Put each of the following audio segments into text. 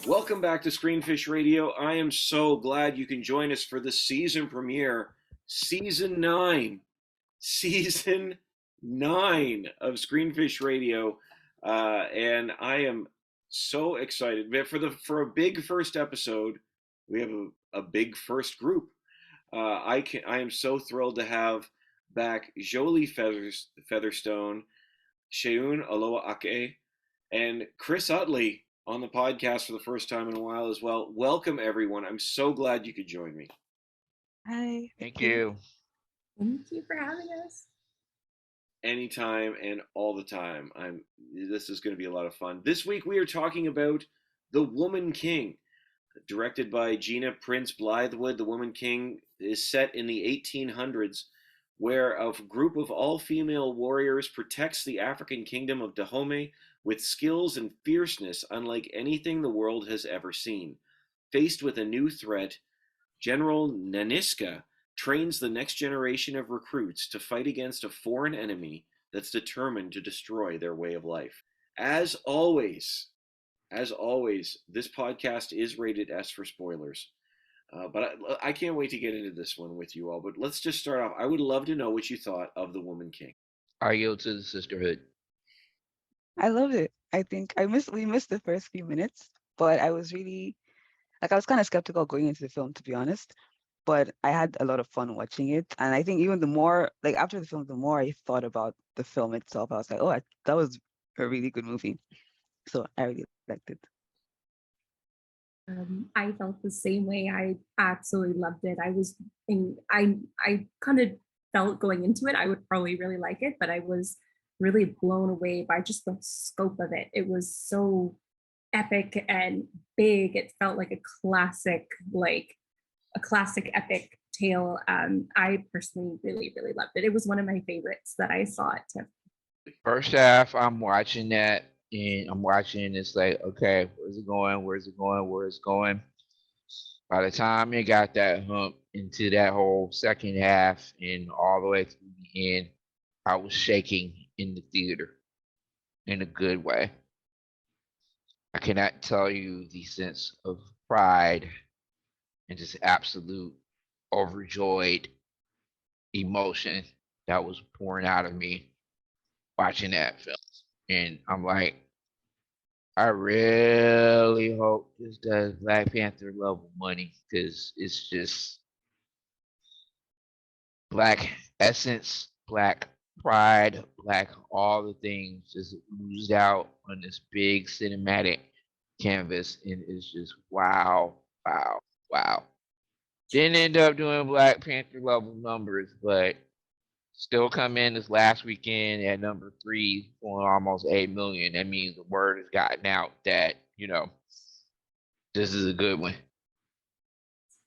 Welcome back to ScreenFish Radio. I am so glad you can join us for the season premiere, season 9. Season 9 of ScreenFish Radio. And I am so excited. For a big first episode, we have a big first group. I am so thrilled to have back Jolie Featherstone, Seun Olowo-Ake, and Chris Utley on the podcast for the first time in a while as well. Welcome, everyone. I'm so glad you could join me. Hi. Thank you. Thank you for having us. Anytime and all the time. This is going to be a lot of fun. This week we are talking about The Woman King. Directed by Gina Prince Blythewood, The Woman King is set in the 1800s, where a group of all-female warriors protects the African kingdom of Dahomey with skills and fierceness unlike anything the world has ever seen. Faced with a new threat, General Naniska trains the next generation of recruits to fight against a foreign enemy that's determined to destroy their way of life. As always, this podcast is rated S for spoilers. But I can't wait to get into this one with you all. But let's just start off. I would love to know what you thought of The Woman King. I yield to the sisterhood. I loved it. I think we missed the first few minutes, but I was really I was kind of skeptical going into the film, to be honest. But I had a lot of fun watching it, and I think even the more after the film, the more I thought about the film itself, I was like, oh, that was a really good movie. So I really liked it. I felt the same way. I absolutely loved it. I kind of felt going into it, I would probably really like it, but I was really blown away by just the scope of it. It was so epic and big. It felt like a classic epic tale. I personally really, really loved it. It was one of my favorites that I saw it. First half, I'm watching that, and it's like, okay, where's it going? Where's it going? Where's it going? By the time it got that hump into that whole second half and all the way through the end, I was shaking in the theater in a good way. I cannot tell you the sense of pride and just absolute overjoyed emotion that was pouring out of me watching that film. And I'm like, I really hope this does Black Panther level money, because it's just Black essence, Black pride, Black all the things just oozed out on this big cinematic canvas, and it's just wow. Didn't end up doing Black Panther level numbers, but still come in this last weekend at number 3 for almost 8 million. That means the word has gotten out that, this is a good one.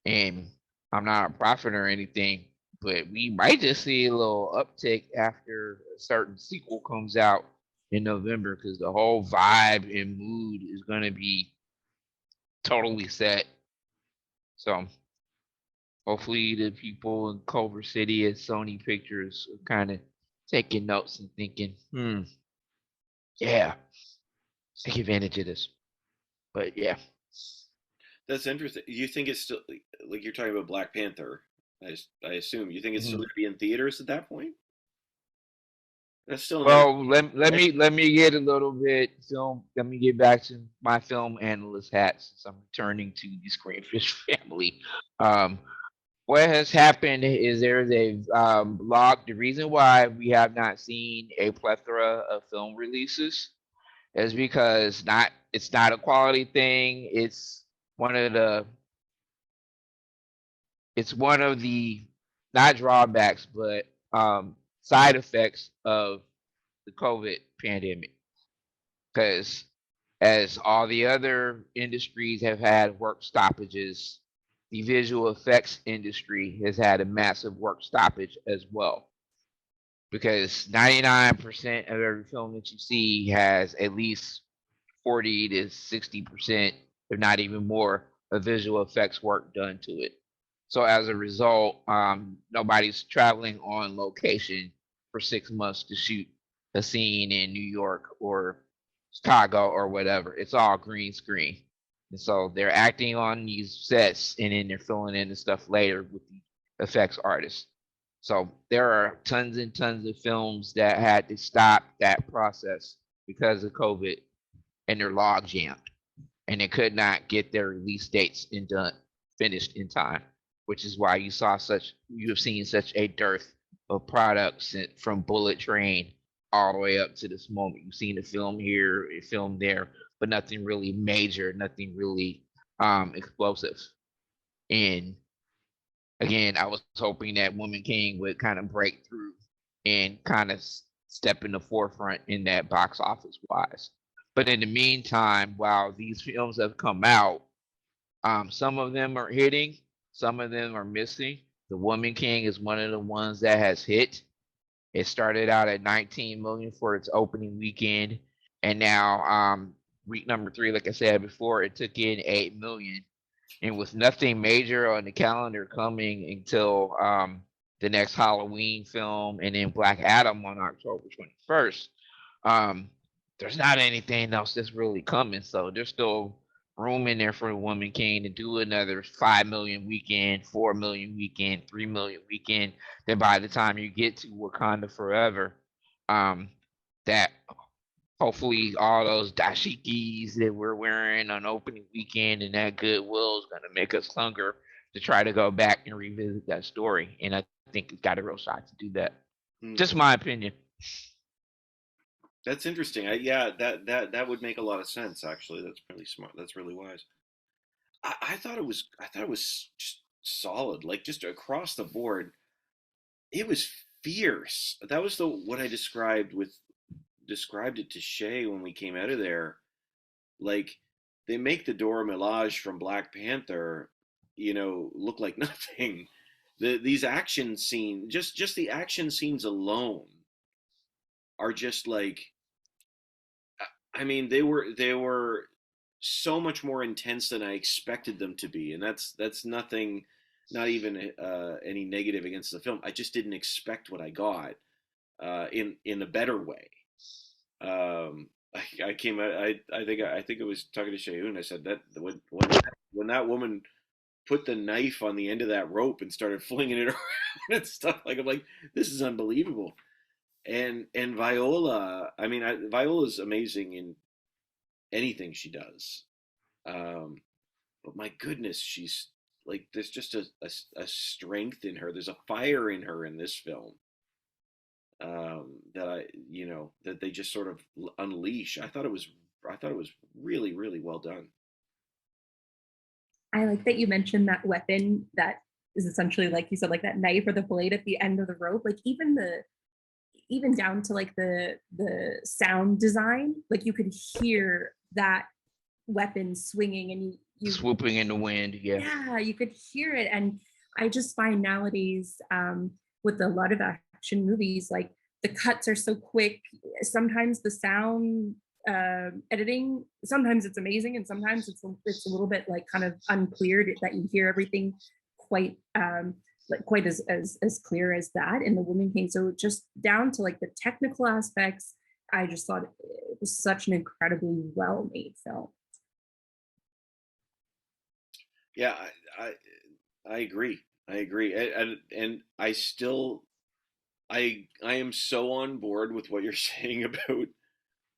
And I'm not a prophet or anything, but we might just see a little uptick after a certain sequel comes out in November, because the whole vibe and mood is going to be totally set. So hopefully the people in Culver City at Sony Pictures are kind of taking notes and thinking, yeah, take advantage of this. But yeah. That's interesting. You think it's still, like you're talking about Black Panther, I assume. You think it's still going to be in theaters at that point? That's still well. Let me get a little bit film. Let me get back to my film analyst hat, since I'm returning to the ScreenFish family. What has happened is there's a blog. The reason why we have not seen a plethora of film releases is because it's not a quality thing. It's one of the not drawbacks, but side effects of the COVID pandemic. Because as all the other industries have had work stoppages, the visual effects industry has had a massive work stoppage as well. Because 99% of every film that you see has at least 40 to 60%, if not even more, of visual effects work done to it. So as a result, nobody's traveling on location for 6 months to shoot a scene in New York or Chicago or whatever. It's all green screen. And so they're acting on these sets and then they're filling in the stuff later with the effects artists. So there are tons and tons of films that had to stop that process because of COVID and they're log jammed and they could not get their release dates finished in time, which is why you have seen such a dearth of products from Bullet Train all the way up to this moment. You've seen a film here, a film there, but nothing really major, nothing really explosive. And again, I was hoping that Woman King would kind of break through and kind of step in the forefront in that box office wise. But in the meantime, while these films have come out, some of them are hitting, some of them are missing. The Woman King is one of the ones that has hit. It started out at 19 million for its opening weekend, and now week number 3, like I said before, it took in 8 million. And with nothing major on the calendar coming until the next Halloween film and then Black Adam on October 21st, there's not anything else that's really coming. So there's still room in there for the Woman King to do another 5 million weekend, 4 million weekend, 3 million weekend. Then by the time you get to Wakanda Forever, that hopefully all those dashikis that we're wearing on opening weekend and that goodwill is going to make us hunger to try to go back and revisit that story. And I think it's got a real shot to do that. Just my opinion. That's interesting. That would make a lot of sense. Actually, that's really smart. That's really wise. I thought it was just solid, like just across the board. It was fierce. That was what I described it to Shay when we came out of there. Like they make the Dora Milaje from Black Panther, look like nothing. These action scenes, just the action scenes alone, are just like, I mean, they were so much more intense than I expected them to be, and that's nothing, not even any negative against the film. I just didn't expect what I got in a better way. I came out. I think I was talking to Seun. I said that when that woman put the knife on the end of that rope and started flinging it around and stuff, like I'm like, this is unbelievable. And Viola, I mean, Viola's amazing in anything she does. But my goodness, she's like, there's just a strength in her. There's a fire in her in this film that they just sort of unleash. I thought it was really, really well done. I like that you mentioned that weapon that is essentially, like you said, like that knife or the blade at the end of the rope. Like even down to like the sound design, like you could hear that weapon swinging and you swooping in the wind. Yeah, you could hear it. And I just find nowadays with a lot of action movies, like the cuts are so quick. Sometimes the sound editing, sometimes it's amazing, and sometimes it's a little bit like kind of unclear that you hear everything quite as clear as that in the Woman King. So just down to like the technical aspects, I just thought it was such an incredibly well made film. Yeah, I agree. And I still I am so on board with what you're saying about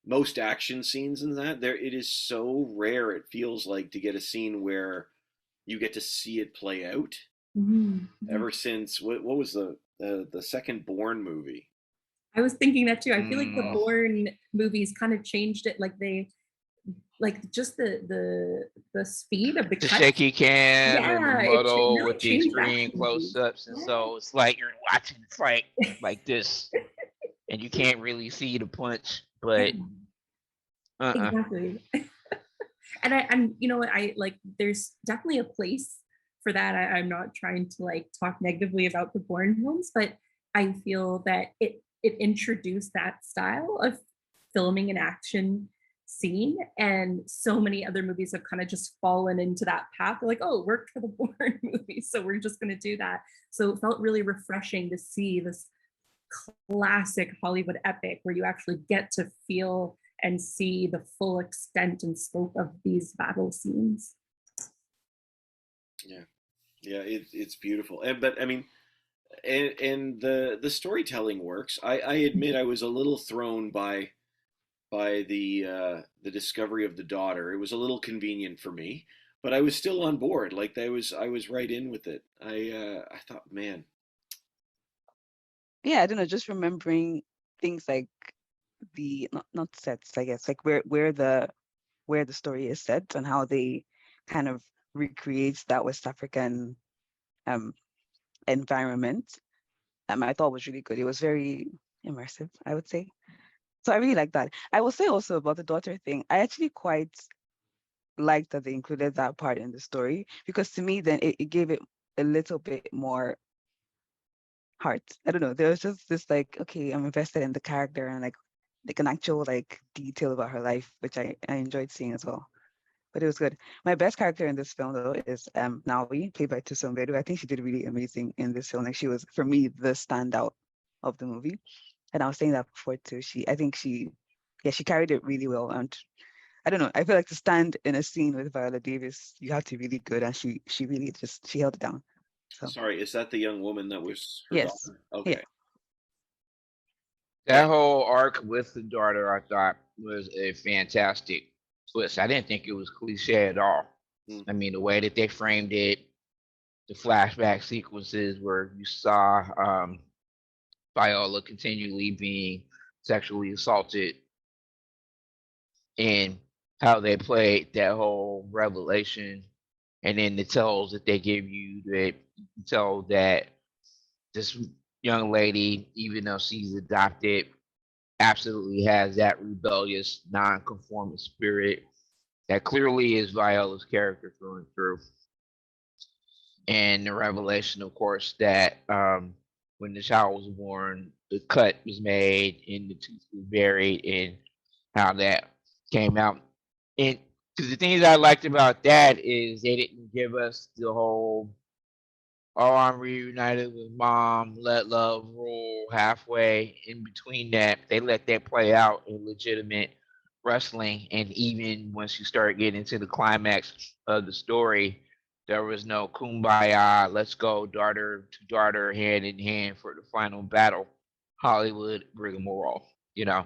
most action scenes and that. It is so rare, it feels like, to get a scene where you get to see it play out. Mm-hmm. Ever since what was the second Bourne movie? I was thinking that too. I feel like the Bourne movies kind of changed it. Like just the speed of the shaky cam and the muddle with the extreme close-ups, and so it's like you're watching the fight like this, and you can't really see the punch, but exactly. and you know, I like, there's definitely a place for that. I'm not trying to like talk negatively about the Bourne films, but I feel that it introduced that style of filming an action scene, and so many other movies have kind of just fallen into that path. They're like, oh, worked for the Bourne movie, so we're just going to do that. So it felt really refreshing to see this classic Hollywood epic where you actually get to feel and see the full extent and scope of these battle scenes. Yeah, it's beautiful. But I mean, and the storytelling works. I admit I was a little thrown by the discovery of the daughter. It was a little convenient for me, but I was still on board. Like I was right in with it. I thought, man, Yeah, I don't know, just remembering things like the not sets, I guess, like where the story is set and how they kind of recreates that West African um environment. I thought was really good. It was very immersive, I would say. So I really like that. I will say also about the daughter thing, I actually quite liked that they included that part in the story, because to me then it gave it a little bit more heart. I don't know. There was just this like, okay, I'm invested in the character and like an actual like detail about her life, which I enjoyed seeing as well. But it was good. My best character in this film though is Nawi, played by Tusum Bedu. I think she did really amazing in this film. Like she was, for me, the standout of the movie. And I was saying that before too. I think she carried it really well. And I don't know, I feel like to stand in a scene with Viola Davis, you have to be really good. And she really just, she held it down. So sorry, is that the young woman that was her yes. daughter? Yeah. Okay. That whole arc with the daughter, I thought, was a fantastic twist. I didn't think it was cliche at all. Mm. I mean, the way that they framed it, the flashback sequences where you saw Viola continually being sexually assaulted, and how they played that whole revelation, and then the tells that they give you that tell that this young lady, even though she's adopted, absolutely has that rebellious, non-conforming spirit that clearly is Viola's character through and through. And the revelation, of course, that when the child was born, the cut was made and the tooth was buried, and how that came out. And because the things I liked about that is they didn't give us the whole, oh, I'm reunited with mom, let love rule halfway. In between that, they let that play out in legitimate wrestling. And even once you start getting to the climax of the story, there was no kumbaya, let's go daughter to daughter, hand in hand for the final battle, Hollywood rigmarole. You know,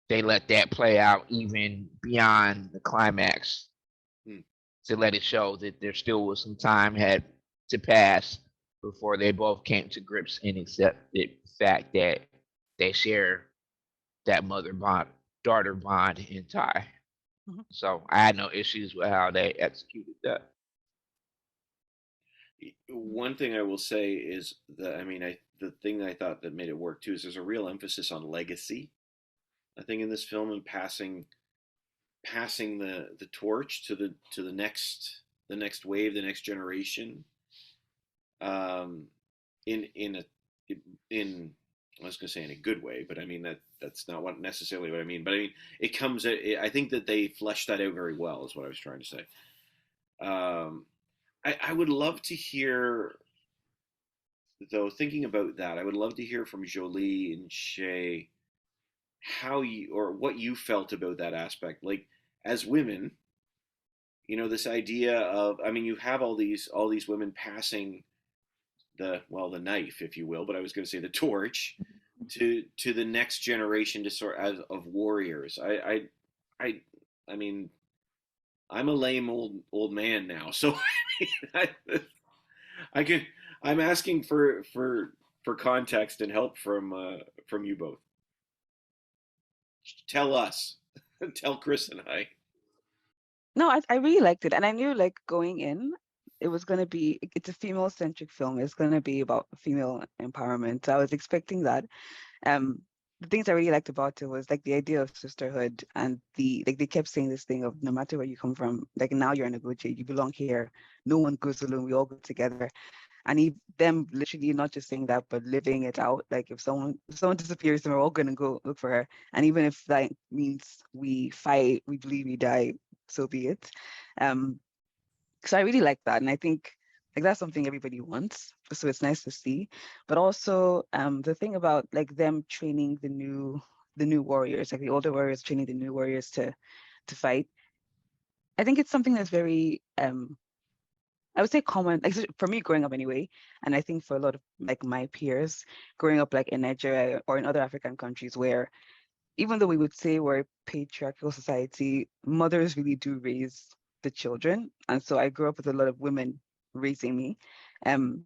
they let that play out even beyond the climax, to let it show that there still was some time had to pass before they both came to grips and accepted the fact that they share that mother bond, daughter bond and tie. Mhm. So I had no issues with how they executed that. One thing I will say is that I mean, the thing I thought that made it work too is there's a real emphasis on legacy. I think in this film and passing the torch to the next wave, the next generation. Um, in a in I was going to say in a good way, but I mean that's not what necessarily what I mean. But I mean it comes. I think that they fleshed that out very well. Is what I was trying to say. Um, I would love to hear, though. Thinking about that, I would love to hear from Jolie and Shay how you or what you felt about that aspect. Like as women, this idea of I mean, you have all these women passing the knife, if you will, but I was going to say the torch to the next generation to sort of warriors. I I mean, I'm a lame old man now, so I, I can I'm asking for context and help from you both. Tell us, tell Chris and I. No, I really liked it. And I knew like going in, it was gonna be it's a female centric film. It's gonna be about female empowerment. So I was expecting that. Um the things I really liked about it was like the idea of sisterhood and the like they kept saying this thing of no matter where you come from, like now you're in Agojie, you belong here. No one goes alone, we all go together. And them literally not just saying that, but living it out. Like if someone disappears, then we're all gonna go look for her. And even if that means we fight, we bleed, we die, so be it. Um, so I really like that, and I think like that's something everybody wants. So it's nice to see. But also, the thing about like them training the new warriors, like the older warriors training the new warriors to fight. I think it's something that's very I would say common, like for me growing up anyway, and I think for a lot of like my peers growing up like in Nigeria or in other African countries where even though we would say we're a patriarchal society, mothers really do raise the children. And so I grew up with a lot of women raising me. Um,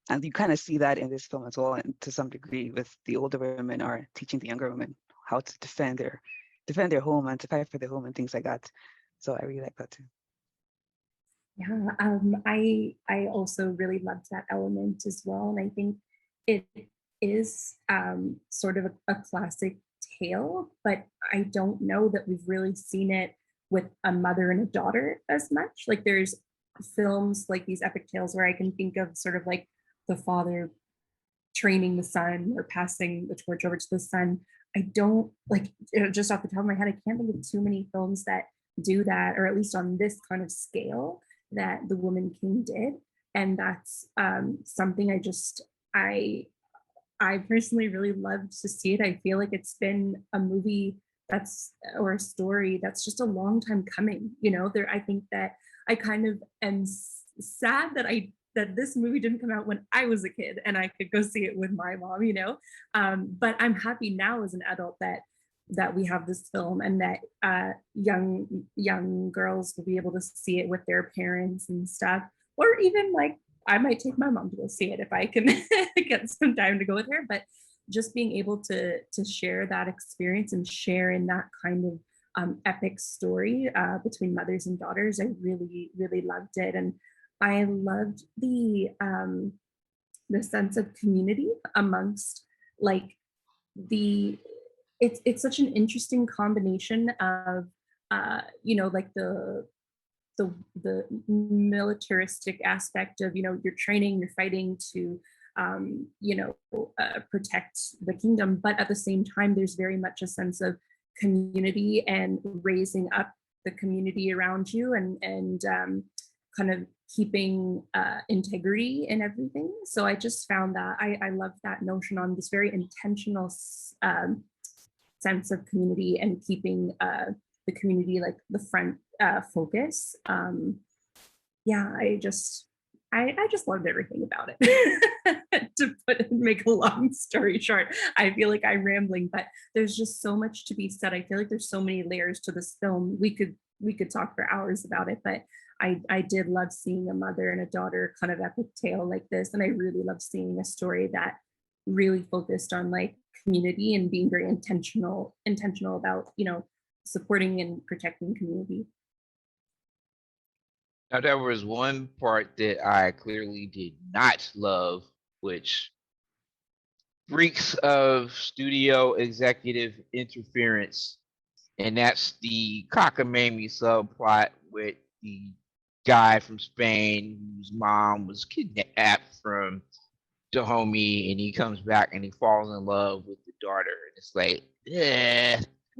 and you kind of see that in this film as well, and to some degree with the older women are teaching the younger women how to defend their home and to fight for their home and things like that. So I really like that too. Yeah, I also really loved that element as well, and I think it is sort of a classic tale, but I don't know that we've really seen it with a mother and a daughter as much. Like there's films like these epic tales where I can think of sort of like the father training the son or passing the torch over to the son. I don't like, just off the top of my head, I can't think of too many films that do that, or at least on this kind of scale that The Woman King did. And that's something I personally really loved to see it. I feel like it's been a movie or a story that's just a long time coming. I think that I kind of am sad that this movie didn't come out when I was a kid and I could go see it with my mom. But I'm happy now as an adult that we have this film and that young girls will be able to see it with their parents and stuff, or even like I might take my mom to go see it if I can get some time to go with her. But just being able to share that experience and share in that kind of epic story between mothers and daughters, I really, really loved it. And I loved the sense of community amongst like it's such an interesting combination of like the militaristic aspect of you're training, you're fighting to protect the kingdom, but at the same time there's very much a sense of community and raising up the community around you and kind of keeping integrity in everything. So I just found that I love that notion on this very intentional sense of community and keeping the community like the front focus. I just loved everything about it. To make a long story short, I feel like I'm rambling, but there's just so much to be said. I feel like there's so many layers to this film. We could talk for hours about it, but I did love seeing a mother and a daughter kind of epic tale like this, and I really love seeing a story that really focused on like community and being very intentional about supporting and protecting community. Now, there was one part that I clearly did not love, which reeks of studio executive interference, and that's the cockamamie subplot with the guy from Spain whose mom was kidnapped from Dahomey, and he comes back and he falls in love with the daughter, and it's like,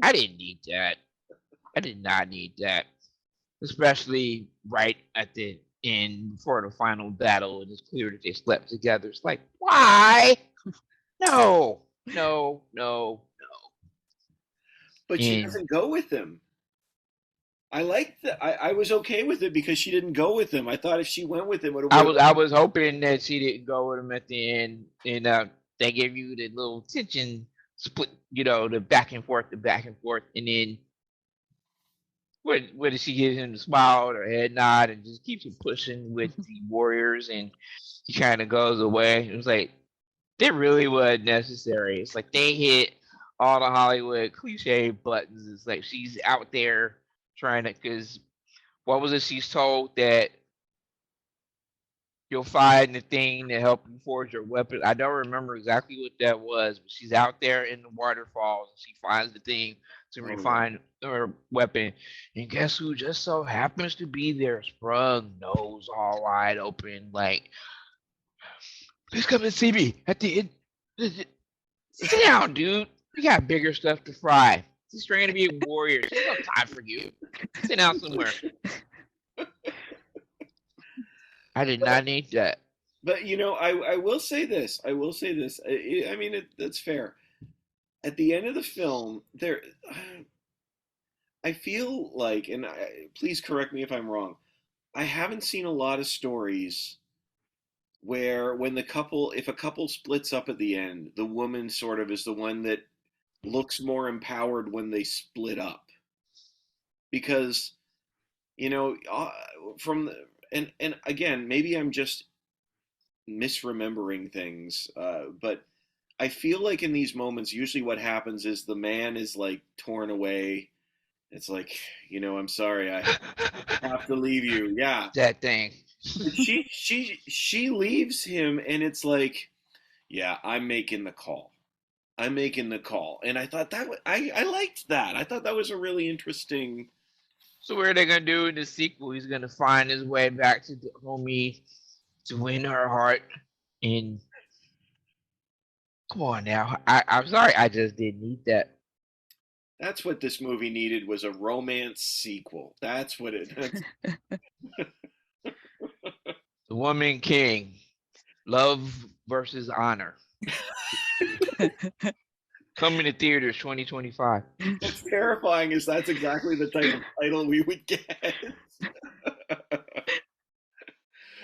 I didn't need that. I did not need that. Especially right at the end before the final battle, and it's clear that they slept together. It's like, why? No. But she doesn't go with him. I liked that. I was okay with it because she didn't go with him. I thought if she went with him, I was hoping that she didn't go with him at the end, and they gave you the little tension split, the back and forth, and then whether she gives him the smile or head nod and just keeps him pushing with the warriors, and he kind of goes away. It was like, it really was necessary. It's like they hit all the Hollywood cliche buttons. It's like she's out there trying to, because what was it? She's told that you'll find the thing to help you forge your weapon. I don't remember exactly what that was, but she's out there in the waterfalls and she finds the thing to refine her weapon. And guess who just so happens to be there? Sprung, nose all wide open, like, please come and see me at the end. Sit down, dude. We got bigger stuff to fry. She's trying to be a warrior. There's no time for you. Sit down somewhere. I did not need that. But I will say this. I mean, that's fair. at the end of the film, I feel like, and please correct me if I'm wrong, I haven't seen a lot of stories where when if a couple splits up at the end, the woman sort of is the one that looks more empowered when they split up. Because, you know, from the, and again, maybe I'm just misremembering things, but I feel like in these moments, usually what happens is the man is like torn away. It's like, I'm sorry, I have to leave you. Yeah. That thing. But she leaves him, and it's like, yeah, I'm making the call. I'm making the call. And I thought I liked that. I thought that was a really interesting. So what are they gonna do in the sequel? He's gonna find his way back to Dahomey to win her heart. And come on now, I'm sorry, I just didn't need that. That's what this movie needed, was a romance sequel. That's what it. The Woman King, Love versus Honor. Coming to theaters 2025. What's terrifying is that's exactly the type of title we would get.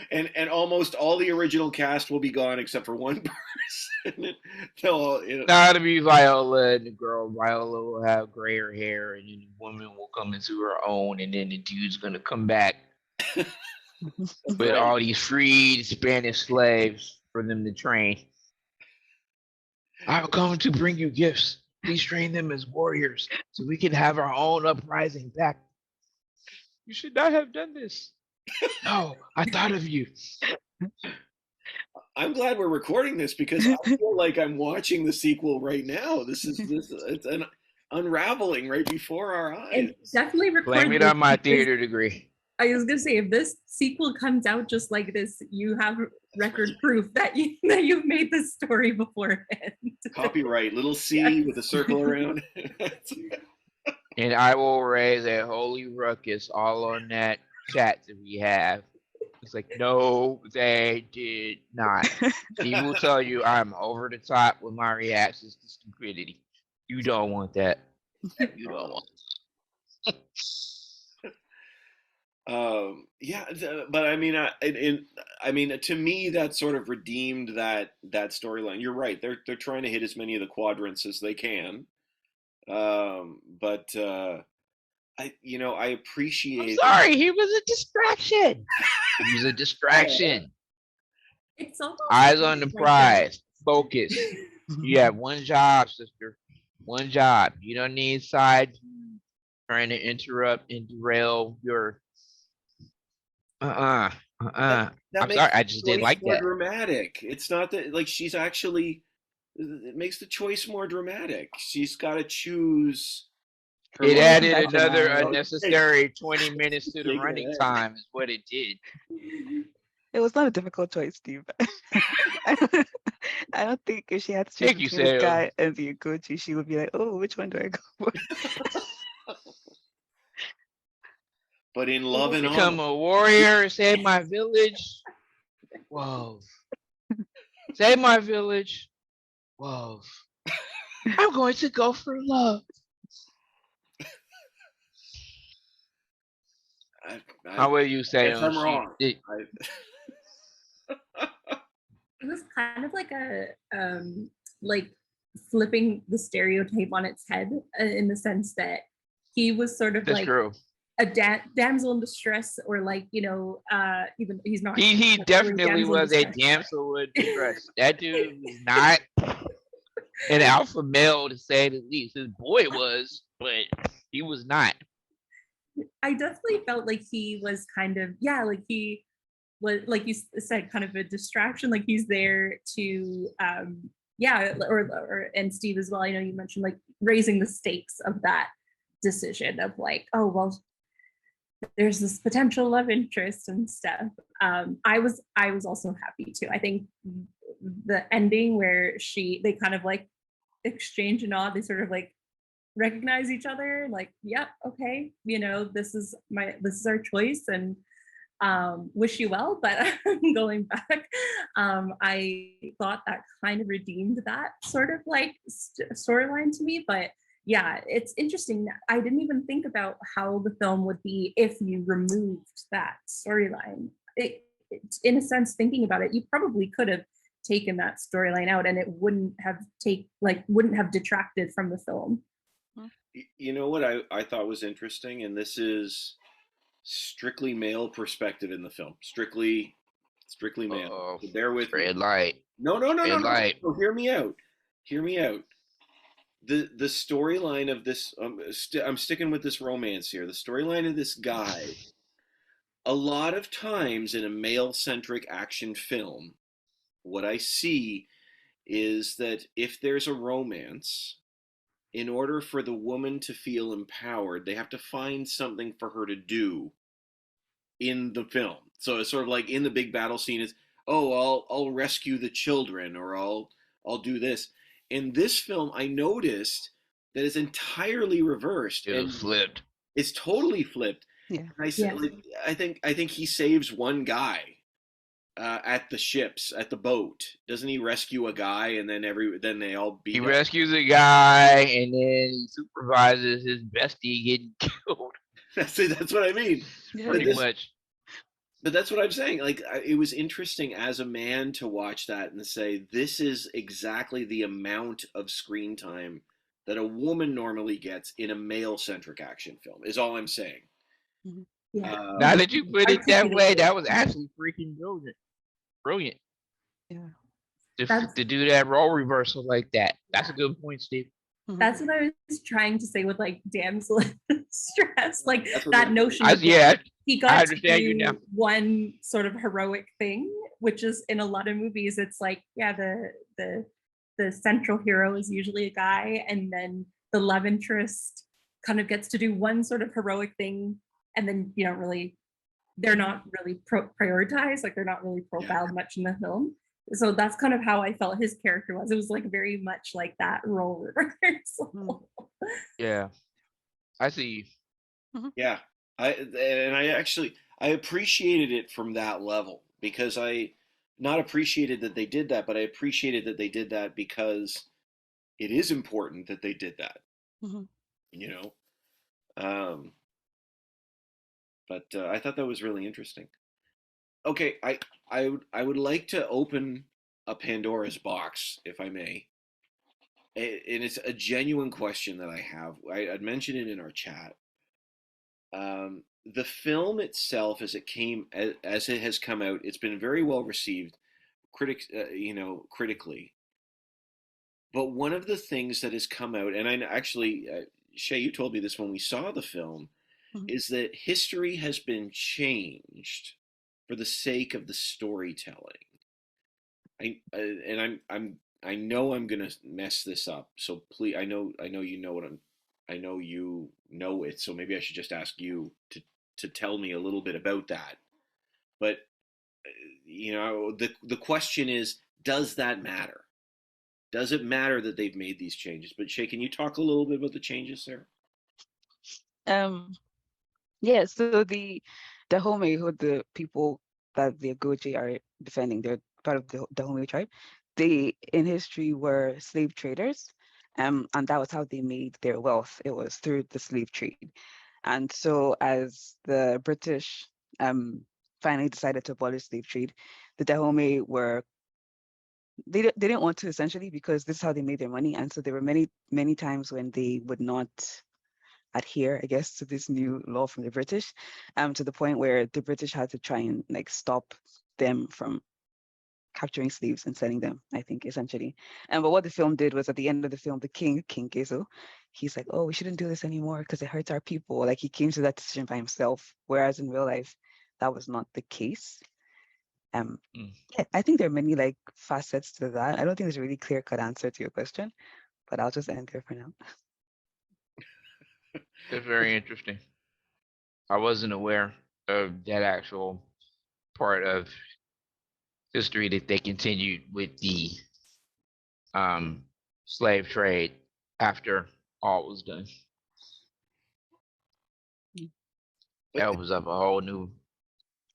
And almost all the original cast will be gone except for one person. Now it'll be Viola, and the girl Viola will have grayer hair, and then the woman will come into her own, and then the dude's gonna come back with all these freed Spanish slaves for them to train. I've come to bring you gifts. Please train them as warriors so we can have our own uprising back. You should not have done this. No, I thought of you. I'm glad we're recording this because I feel like I'm watching the sequel right now. It's an unraveling right before our eyes. And definitely Blame it on my theater degree. I was gonna say, if this sequel comes out just like this, you have record proof that you've made this story beforehand. Copyright, little C with a circle around. And I will raise a holy ruckus all on that chat that we have. It's like, no, they did not. He will tell you I'm over the top with my reactions to stupidity. You don't want that. You don't want but I mean, I mean, to me, that sort of redeemed that storyline. You're right; they're trying to hit as many of the quadrants as they can. But I appreciate. I'm sorry, he was a distraction. He was a distraction. It's almost Eyes on the prize. Focus. You have one job, sister. One job. You don't need side trying to interrupt and derail your. I'm sorry, I just didn't like that. Dramatic. It's not that like she's actually. It makes the choice more dramatic. She's got to choose. It added another unnecessary 20 minutes to the running time, is what it did. It was not a difficult choice, Steve. I don't think if she had to choose between this guy and the Agojie, she would be like, "Oh, which one do I go for?" But in love and become a warrior, save my village. Whoa. Save my village. Whoa. I'm going to go for love. How will you say? I'm wrong. It was kind of like a like flipping the stereotype on its head in the sense that he was sort of That's like true. A damsel in distress, or like, even he's not. He definitely was a damsel in distress. That dude was not an alpha male, to say the least. His boy was, but he was not. I definitely felt like he was kind of, like he was, like you said, kind of a distraction. Like he's there to, or and Steve as well. I know you mentioned like raising the stakes of that decision of like, oh well, there's this potential love interest and stuff. I was also happy too. I think the ending where they kind of like exchange a nod, they sort of like recognize each other, like, yep, okay, this is our choice, and wish you well, but going back, I thought that kind of redeemed that sort of like storyline to me. But yeah, it's interesting. I didn't even think about how the film would be if you removed that storyline. In a sense, thinking about it, you probably could have taken that storyline out, and it wouldn't have detracted from the film. You know what I thought was interesting, and this is strictly male perspective in the film. Strictly male. Oh, So bear with me. red light. No. Red light. No, hear me out. Hear me out. The storyline of this, I'm sticking with this romance here. The storyline of this guy, a lot of times in a male-centric action film, what I see is that if there's a romance, in order for the woman to feel empowered, they have to find something for her to do in the film. So it's sort of like in the big battle scene is, oh, I'll rescue the children, or I'll do this. In this film, I noticed that it's entirely reversed. It and was flipped. It's totally flipped. Yeah. And I said, I think he saves one guy at the ships, at the boat. Doesn't he rescue a guy, and then they all beat He up? rescues a guy, and then he supervises his bestie getting killed. That's what I mean. Yeah. Pretty much. But that's what I'm saying. Like, it was interesting as a man to watch that and say, this is exactly the amount of screen time that a woman normally gets in a male-centric action film, is all I'm saying. Yeah. Now that you put it that way, Articulated. that was actually freaking brilliant. Yeah. To do that role reversal like that. That's a good point, Steve. That's what I was trying to say with like damsel in distress, like That's what that it- notion. I of, like, yeah, he I got to understand you do now. one sort of heroic thing, which is in a lot of movies, it's like, yeah, the central hero is usually a guy, and then the love interest kind of gets to do one sort of heroic thing, and then they're not really prioritized, like they're not really profiled much in the film. So that's kind of how I felt his character was. It was like very much like that role reversal. Yeah. I see. Yeah, I appreciated it from that level, because I not appreciated that they did that, but I appreciated that they did that because it is important that they did that. You know, but I thought that was really interesting. Okay, I would like to open a Pandora's box, if I may, and it's a genuine question that I have. I'd mentioned it in our chat. The film itself, as it has come out, it's been very well received, critically. But one of the things that has come out, and I actually, Shay, you told me this when we saw the film, is that history has been changed for the sake of the storytelling. I know I'm gonna mess this up, so please, I know you know I know you know it, so maybe I should just ask you to tell me a little bit about that. But the question is, does that matter? Does it matter that they've made these changes? But Shay, can you talk a little bit about the changes there? Yeah, so the Dahomey, who the people that the Agojie are defending, they're part of the Dahomey tribe. They in history were slave traders, and that was how they made their wealth. It was through the slave trade. And so as the British finally decided to abolish slave trade, the Dahomey were they didn't want to, essentially, because this is how they made their money. And so there were many times when they would not adhere, I guess, to this new law from the British, to the point where the British had to try and like stop them from capturing slaves and selling them, I think, essentially. But what the film did was, at the end of the film, the King Kezo, he's like, oh, we shouldn't do this anymore because it hurts our people. Like, he came to that decision by himself, whereas in real life, that was not the case. Yeah, I think there are many like facets to that. I don't think there's a really clear-cut answer to your question, but I'll just end there for now. It's very interesting. I wasn't aware of that actual part of history that they continued with the slave trade after all was done. That opens up a whole new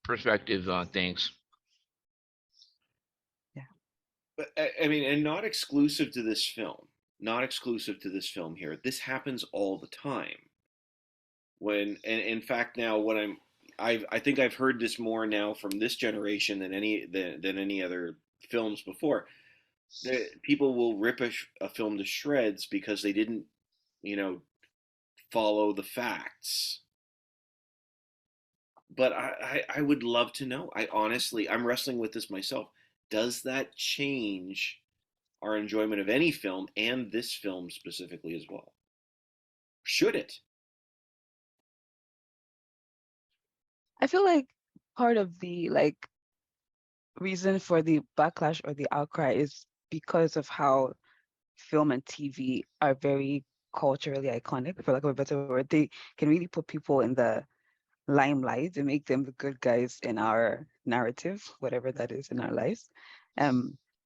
perspectives on things. But I mean, and not exclusive to this film. Not exclusive to this film here. This happens all the time. When, and in fact, now what I think I've heard this more now from this generation than any other films before. People will rip a film to shreds because they didn't, you know, follow the facts. But I would love to know. I'm wrestling with this myself. Does that change our enjoyment of any film, and this film specifically as well? Should it? I feel like part of the reason for the backlash or the outcry is because of how film and TV are very culturally iconic, for lack of a better word. They can really put people in the limelight and make them the good guys in our narrative, whatever that is in our lives.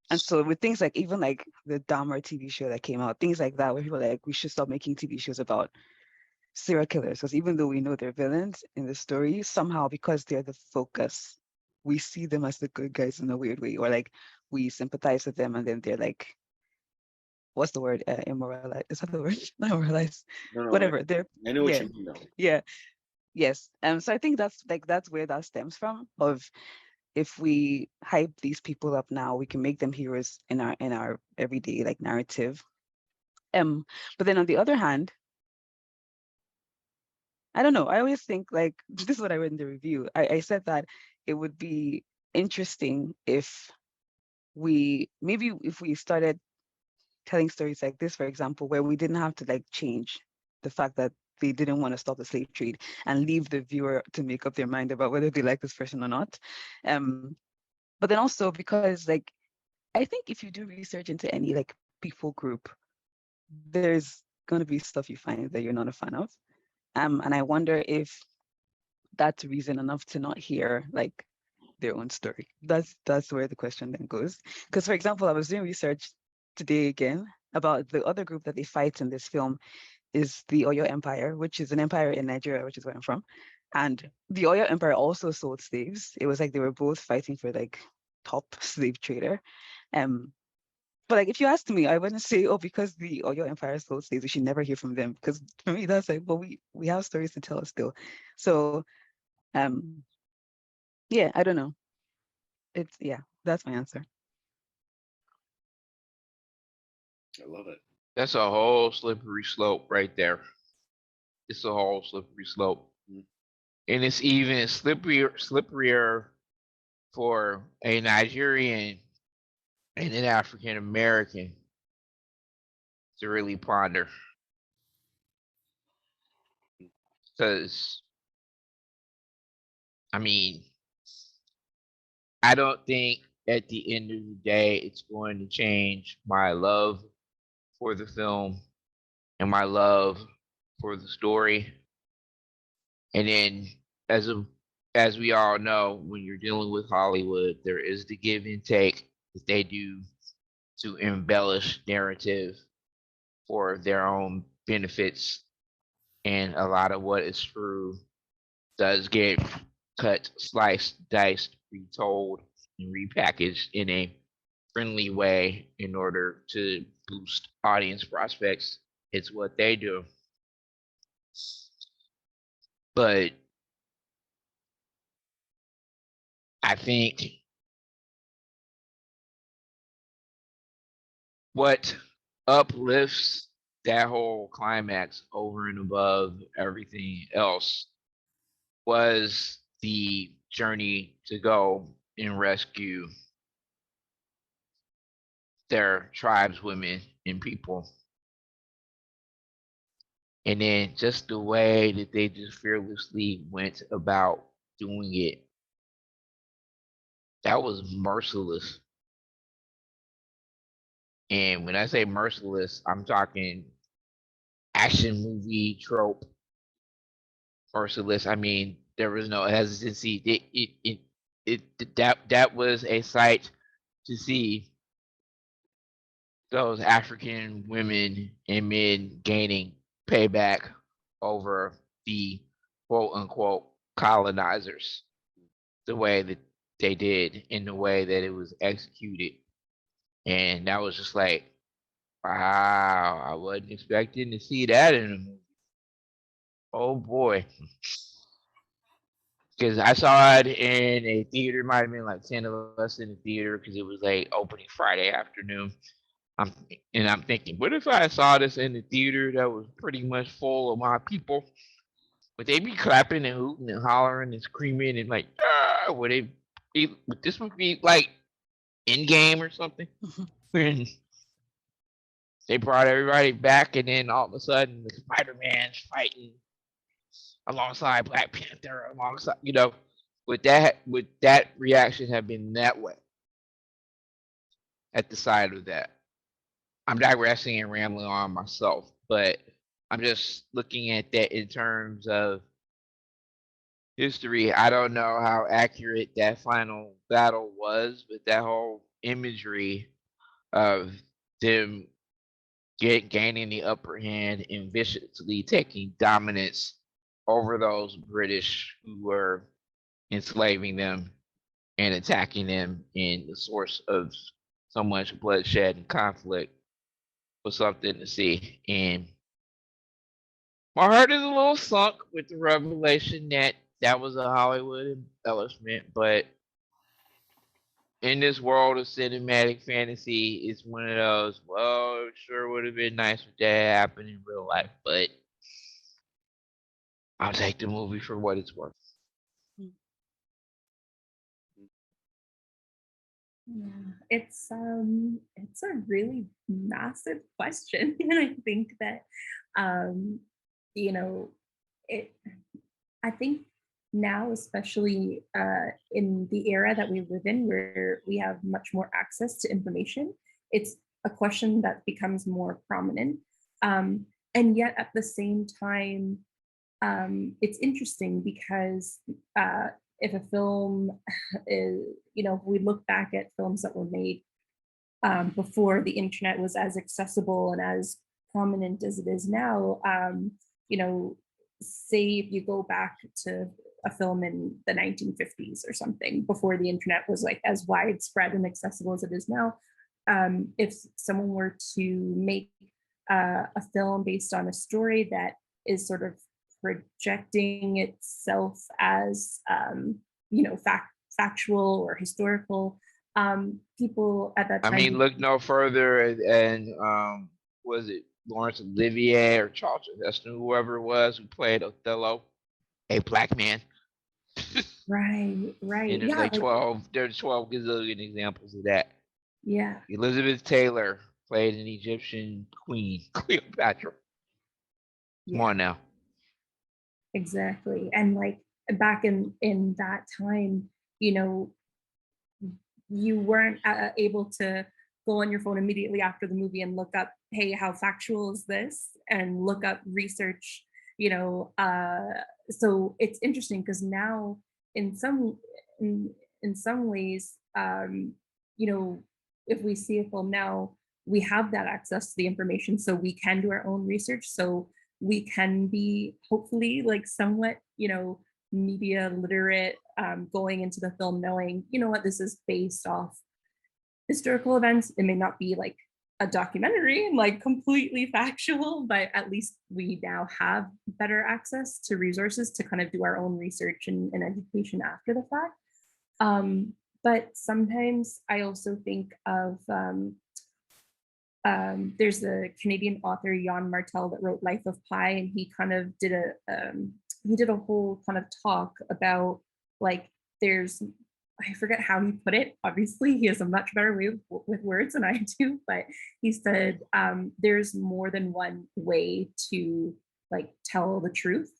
And so with things like even like the Dahmer TV show that came out, things like that, where people are like, we should stop making TV shows about serial killers, because even though we know they're villains in the story, somehow because they're the focus, we see them as the good guys in a weird way, or like we sympathize with them, and then they're like, what's the word? Immoralized. Is that the word? Not immoralized. No, Whatever. They're I know what yeah, you mean, though. yeah, yes. So I think that's where that stems from. Of if we hype these people up now, we can make them heroes in our everyday like narrative. But then on the other hand, I don't know. I always think like this is what I read in the review. I said that it would be interesting if if we started telling stories like this, for example, where we didn't have to like change the fact that they didn't want to stop the slave trade and leave the viewer to make up their mind about whether they like this person or not. But then also because like I think if you do research into any like people group, there's going to be stuff you find that you're not a fan of. And I wonder if that's reason enough to not hear like their own story. That's where the question then goes. Because for example, I was doing research today again about the other group that they fight in this film is the Oyo Empire, which is an empire in Nigeria, which is where I'm from. And the Oyo Empire also sold slaves. It was like they were both fighting for like top slave trader. Um, but like if you asked me, I wouldn't say, oh, because the Oyo Empire sold slaves, we should never hear from them. Because for me, that's like, well, we have stories to tell still. So um, yeah, I don't know. That's my answer. I love it. That's a whole slippery slope right there. It's a whole slippery slope. And it's even slipperier for a Nigerian and an African American to really ponder. Because, I mean, I don't think at the end of the day it's going to change my love for the film and my love for the story. And then as we all know, when you're dealing with Hollywood, there is the give and take that they do to embellish narrative for their own benefits. And a lot of what is true does get cut, sliced, diced, retold, and repackaged in a friendly way in order to boost audience prospects. It's what they do. But I think what uplifts that whole climax over and above everything else was the journey to go and rescue their tribeswomen and people. And then just the way that they just fearlessly went about doing it, that was merciless. And when I say merciless, I'm talking action movie trope merciless. I mean, there was no hesitancy. That was a sight to see those African women and men gaining payback over the quote unquote colonizers. the way that they did in the way that it was executed. And that was just like, wow, I wasn't expecting to see that in a movie. Oh boy. Because I saw it in a theater, might have been like 10 of us in the theater because it was like opening Friday afternoon. I'm thinking, what if I saw this in the theater that was pretty much full of my people? Would they be clapping and hooting and hollering and screaming and like, ah, would this would be like in game or something? When they brought everybody back and then all of a sudden the Spider-Man's fighting alongside Black Panther, alongside, would that reaction have been that way at the side of that? I'm digressing and rambling on myself, but I'm just looking at that in terms of history. I don't know how accurate that final battle was, but that whole imagery of them gaining the upper hand and viciously taking dominance over those British who were enslaving them and attacking them, and the source of so much bloodshed and conflict was something to see. And my heart is a little sunk with the revelation that that was a Hollywood embellishment, but in this world of cinematic fantasy, it's one of those, well, it sure would have been nice if that happened in real life, but I'll take the movie for what it's worth. Yeah, it's a really massive question, and I think that you know it. I think now, especially in the era that we live in, where we have much more access to information, it's a question that becomes more prominent. And yet, at the same time, it's interesting because if a film is, if we look back at films that were made before the internet was as accessible and as prominent as it is now, you know, say if you go back to a film in the 1950s or something, before the internet was like as widespread and accessible as it is now, if someone were to make a film based on a story that is sort of projecting itself as factual or historical, people at that time, I mean, look no further, and was it Laurence Olivier or Charlton Heston, whoever it was who played Othello, a black man? right, And there's like 12 gazillion examples of that. Yeah. Elizabeth Taylor played an Egyptian queen, Cleopatra. Come on now. Exactly. And like back in that time, you weren't able to go on your phone immediately after the movie and look up, hey, how factual is this? And look up research, so it's interesting because now in some ways, if we see a film now, we have that access to the information, so we can do our own research. So we can be hopefully like somewhat, media literate, going into the film knowing, what, this is based off historical events. It may not be like a documentary and like completely factual, but at least we now have better access to resources to kind of do our own research and education after the fact. But sometimes I also think of there's a Canadian author, Jan Martel, that wrote Life of Pi, and he kind of did a whole kind of talk about like I forget how he put it. Obviously, he has a much better way with words than I do, but he said there's more than one way to like tell the truth.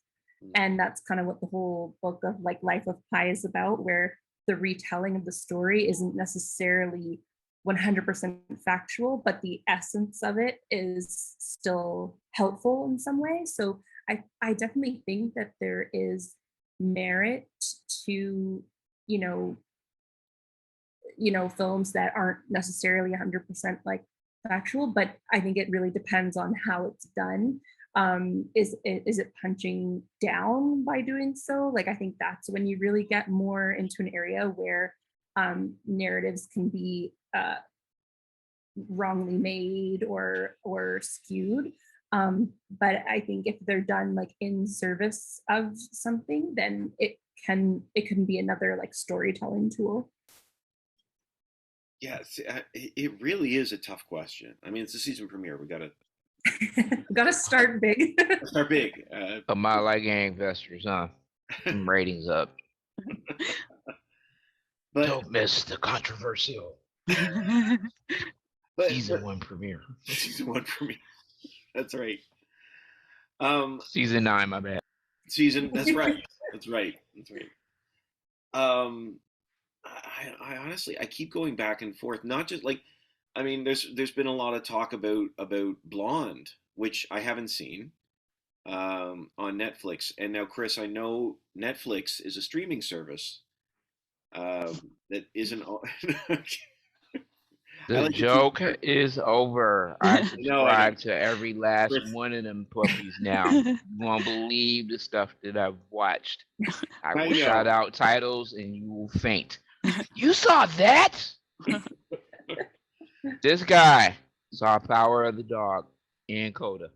And that's kind of what the whole book of like Life of Pi is about, where the retelling of the story isn't necessarily 100% factual, but the essence of it is still helpful in some way. So I definitely think that there is merit to, films that aren't necessarily 100% like factual, but I think it really depends on how it's done. is it punching down by doing so? Like, I think that's when you really get more into an area where narratives can be wrongly made or skewed. But I think if they're done like in service of something, then it can be another like storytelling tool. Yeah, it really is a tough question. I mean, it's a season premiere. We Gotta start big. start big. Come out like gangbusters, huh? Some ratings up. But Don't miss the controversial season 1 premiere. Season 1 premiere. That's right. Season 9, my bad. That's right. That's right. I honestly, I keep going back and forth. Not just like, I mean, there's been a lot of talk about Blonde, which I haven't seen on Netflix. And now, Chris, I know Netflix is a streaming service that isn't. The joke is over. I subscribe to every last Chris. one of them puppies now. You won't believe the stuff that I've watched. I will shout out titles and you will faint. You saw that? This guy saw Power of the Dog in Coda.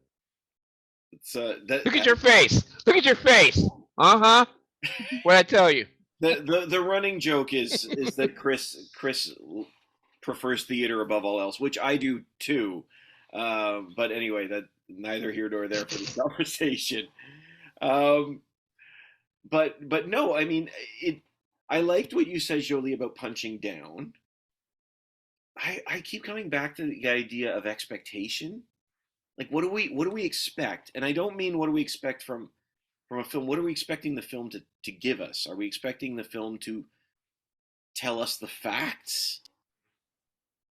Look at your face. Look at your face. Uh-huh. What'd I tell you? The running joke is that Chris prefers theater above all else, which I do too. But anyway, that neither here nor there for the conversation. But no, I mean, I liked what you said, Jolie, about punching down. I keep coming back to the idea of expectation. Like, what do we expect? And I don't mean what do we expect from a film. What are we expecting the film to give us? Are we expecting the film to tell us the facts?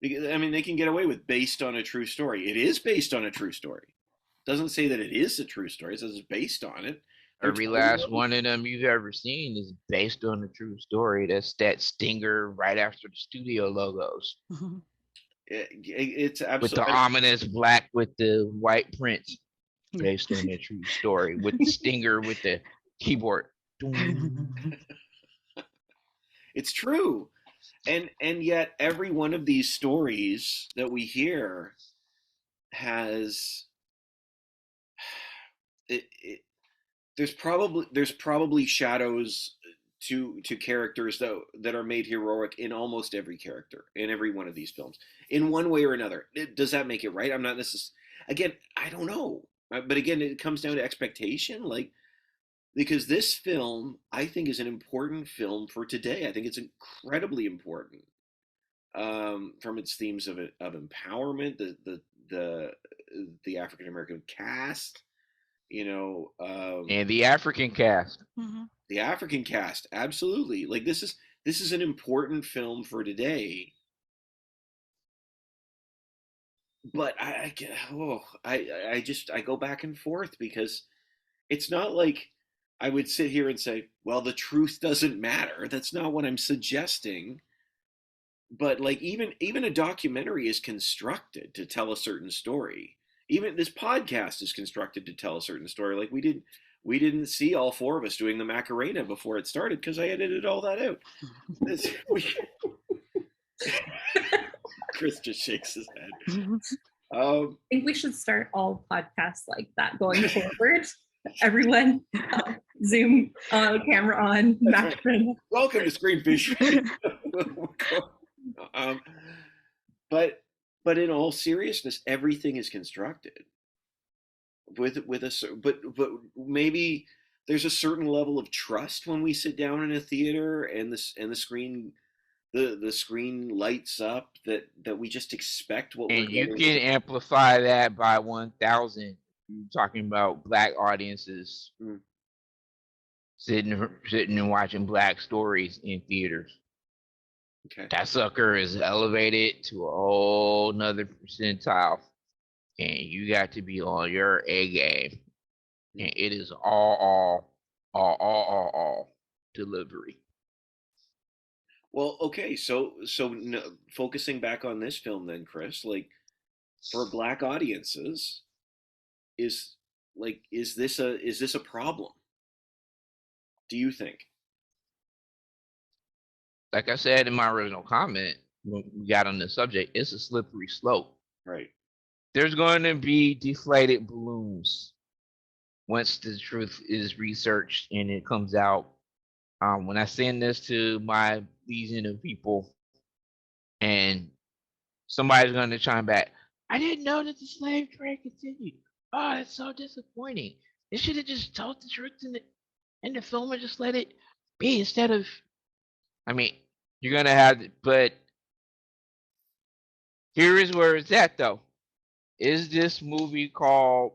Because, I mean, they can get away with based on a true story. It is based on a true story. It doesn't say that it is a true story. It says it's based on it. Every last one of them you've ever seen is based on a true story. That's that stinger right after the studio logos. It's absolutely with the ominous black with the white print, based on a true story. With the stinger with the keyboard. It's true. And yet every one of these stories that we hear has there's probably shadows to characters that are made heroic in almost every character in every one of these films in one way or another. Does that make it right? I'm not necessarily, again, I don't know, but again, it comes down to expectation, like, because this film I think is an important film for today. I think it's incredibly important from its themes of empowerment, the African American cast, and the African cast. The African cast, absolutely. Like, this is an important film for today. But I go back and forth, because it's not like I would sit here and say, well, the truth doesn't matter. That's not what I'm suggesting. But like, even a documentary is constructed to tell a certain story. Even this podcast is constructed to tell a certain story. Like, we didn't see all four of us doing the Macarena before it started because I edited all that out. Chris just shakes his head. I think we should start all podcasts like that going forward. Everyone, Zoom, camera on, Macarena. Right. Welcome to ScreenFish'rs. But in all seriousness, everything is constructed but maybe there's a certain level of trust when we sit down in a theater and the screen lights up that we just expect what and we're you getting. can amplify that by 1,000. You're talking about black audiences sitting and watching black stories in theaters. Okay. That sucker is elevated to a whole nother percentile, and you got to be on your A game. And it is all delivery. Well, okay, so focusing back on this film then, Chris, like, for black audiences, is like, is this a problem? Do you think? Like I said in my original comment when we got on the subject, it's a slippery slope. Right. There's going to be deflated balloons once the truth is researched and it comes out. When I send this to my legion of people, and somebody's going to chime back, I didn't know that the slave trade continued. Oh, that's so disappointing. They should have just told the truth in the film and just let it be instead of. I mean, you're going to have, but here is where it's at though. Is this movie called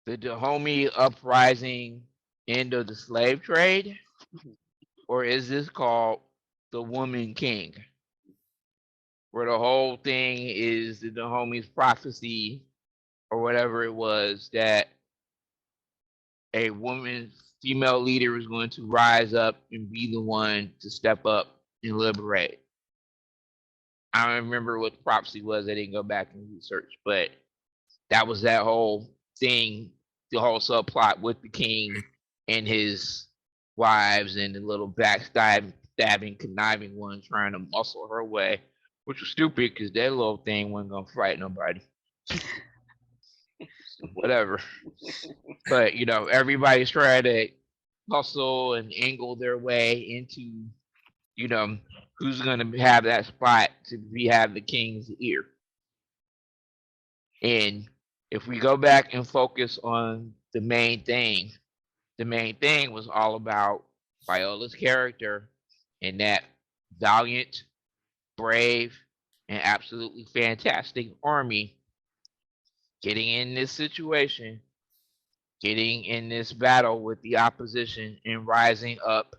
The Dahomey Uprising End of the Slave Trade? Or is this called The Woman King? Where the whole thing is the Dahomey's prophecy or whatever it was that a woman, female leader was going to rise up and be the one to step up and liberate. I don't remember what the prophecy was. I didn't go back and research, but that was that whole thing, the whole subplot with the king and his wives and the little backstabbing, conniving one trying to muscle her way, which was stupid because that little thing wasn't going to fight nobody. Whatever. But, you know, everybody's trying to hustle and angle their way into, you know, who's going to have that spot to have the king's ear. And if we go back and focus on the main thing was all about Viola's character and that valiant, brave, and absolutely fantastic army getting in this situation, getting in this battle with the opposition and rising up,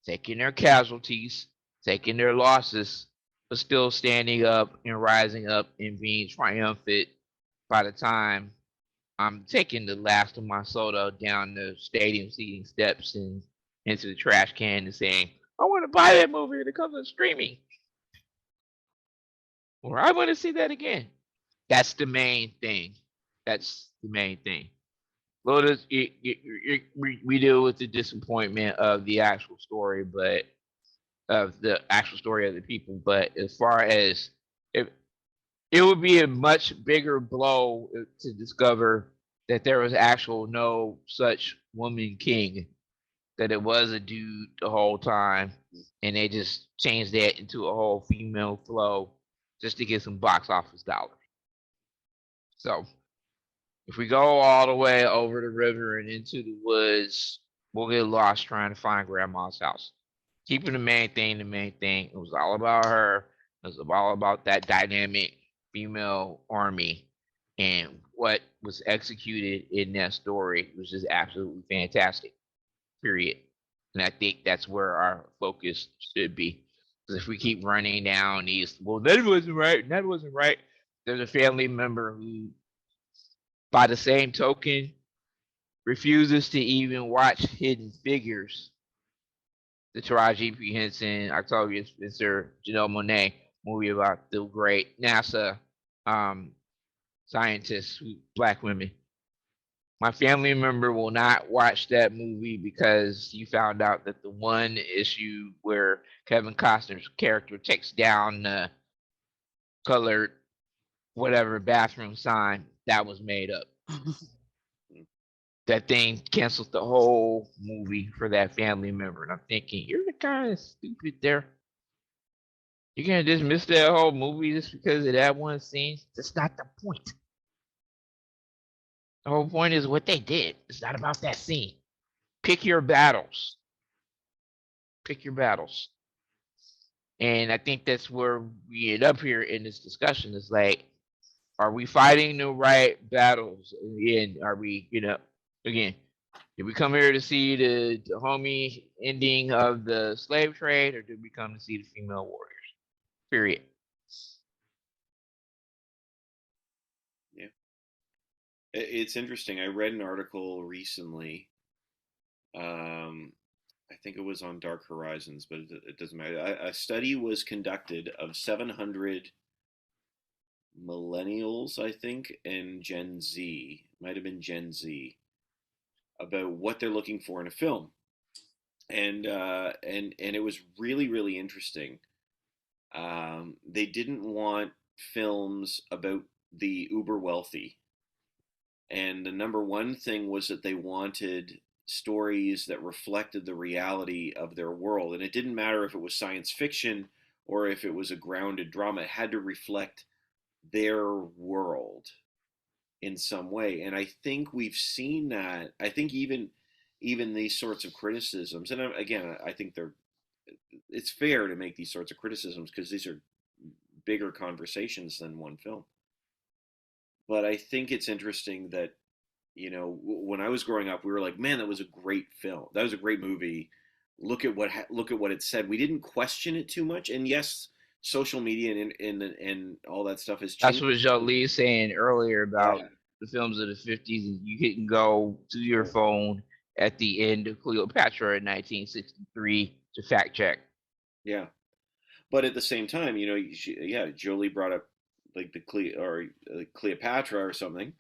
taking their casualties, taking their losses, but still standing up and rising up and being triumphant by the time I'm taking the last of my soda down the stadium seating steps and into the trash can and saying, I want to buy that movie when it comes on streaming. Or I want to see that again. That's the main thing. That's the main thing. Well, we deal with the disappointment of the actual story, but of the actual story of the people. But as far as it would be a much bigger blow to discover that there was actual no such woman king, that it was a dude the whole time, and they just changed that into a whole female flow just to get some box office dollars. So if we go all the way over the river and into the woods, we'll get lost trying to find grandma's house. Keeping the main thing, it was all about her. It was all about that dynamic female army, and what was executed in that story was just absolutely fantastic. Period. And I think that's where our focus should be. Because if we keep running down these, well, that wasn't right, and that wasn't right. There's a family member who, by the same token, refuses to even watch Hidden Figures, the Taraji P. Henson, Octavia Spencer, Janelle Monáe movie about the great NASA scientists, black women. My family member will not watch that movie because you found out that the one issue where Kevin Costner's character takes down the colored whatever bathroom sign, that was made up. That thing cancels the whole movie for that family member. And I'm thinking, you're the kind of stupid there. You're going to dismiss that whole movie just because of that one scene? That's not the point. The whole point is what they did. It's not about that scene. Pick your battles. Pick your battles. And I think that's where we end up here in this discussion. It's like, are we fighting the right battles? And are we, again, did we come here to see the Dahomey ending of the slave trade, or did we come to see the female warriors? Period. Yeah. It's interesting. I read an article recently. I think it was on Dark Horizons, but it doesn't matter. A study was conducted of 700 millennials, I think, and Gen Z, might have been Gen Z, about what they're looking for in a film, and it was really really interesting. They didn't want films about the uber wealthy, and the number one thing was that they wanted stories that reflected the reality of their world, and it didn't matter if it was science fiction or if it was a grounded drama. It had to reflect their world in some way. And I think we've seen that. I think even these sorts of criticisms, and again, I think it's fair to make these sorts of criticisms because these are bigger conversations than one film. But I think it's interesting that, when I was growing up, we were like, man, that was a great film. That was a great movie. Look at what it said. We didn't question it too much. And yes, social media and all that stuff has That's changed. what Jolie was saying earlier about Yeah. the films of the 50s. And you couldn't go to your phone at the end of Cleopatra in 1963 to fact check. Yeah. But at the same time, Jolie brought up like Cleopatra or something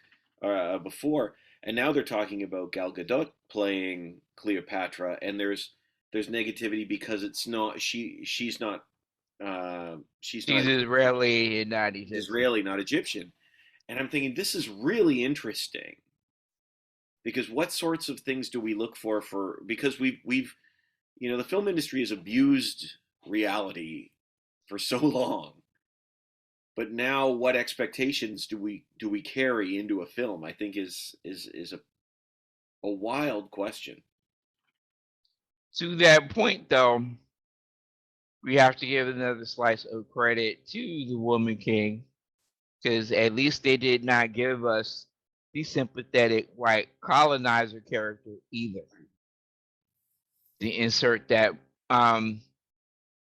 before, and now they're talking about Gal Gadot playing Cleopatra, and there's negativity because it's not she's not she's She's not Israeli and not Egyptian. Israeli, not Egyptian, and I'm thinking this is really interesting because what sorts of things do we look for because we've the film industry has abused reality for so long, but now what expectations do we carry into a film, I think is a wild question. To that point, though, we have to give another slice of credit to the Woman King, because at least they did not give us the sympathetic white colonizer character either. The insert that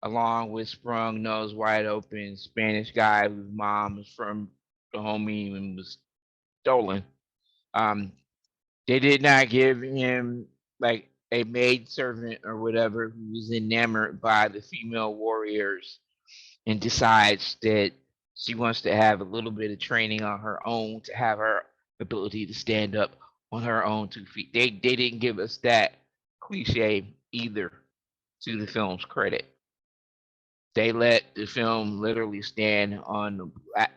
along with Sprung Nose Wide Open Spanish guy whose mom was from Dahomey and was stolen. They did not give him like a maid servant or whatever who was enamored by the female warriors and decides that she wants to have a little bit of training on her own to have her ability to stand up on her own 2 feet. They didn't give us that cliche either, to the film's credit. They let the film literally stand on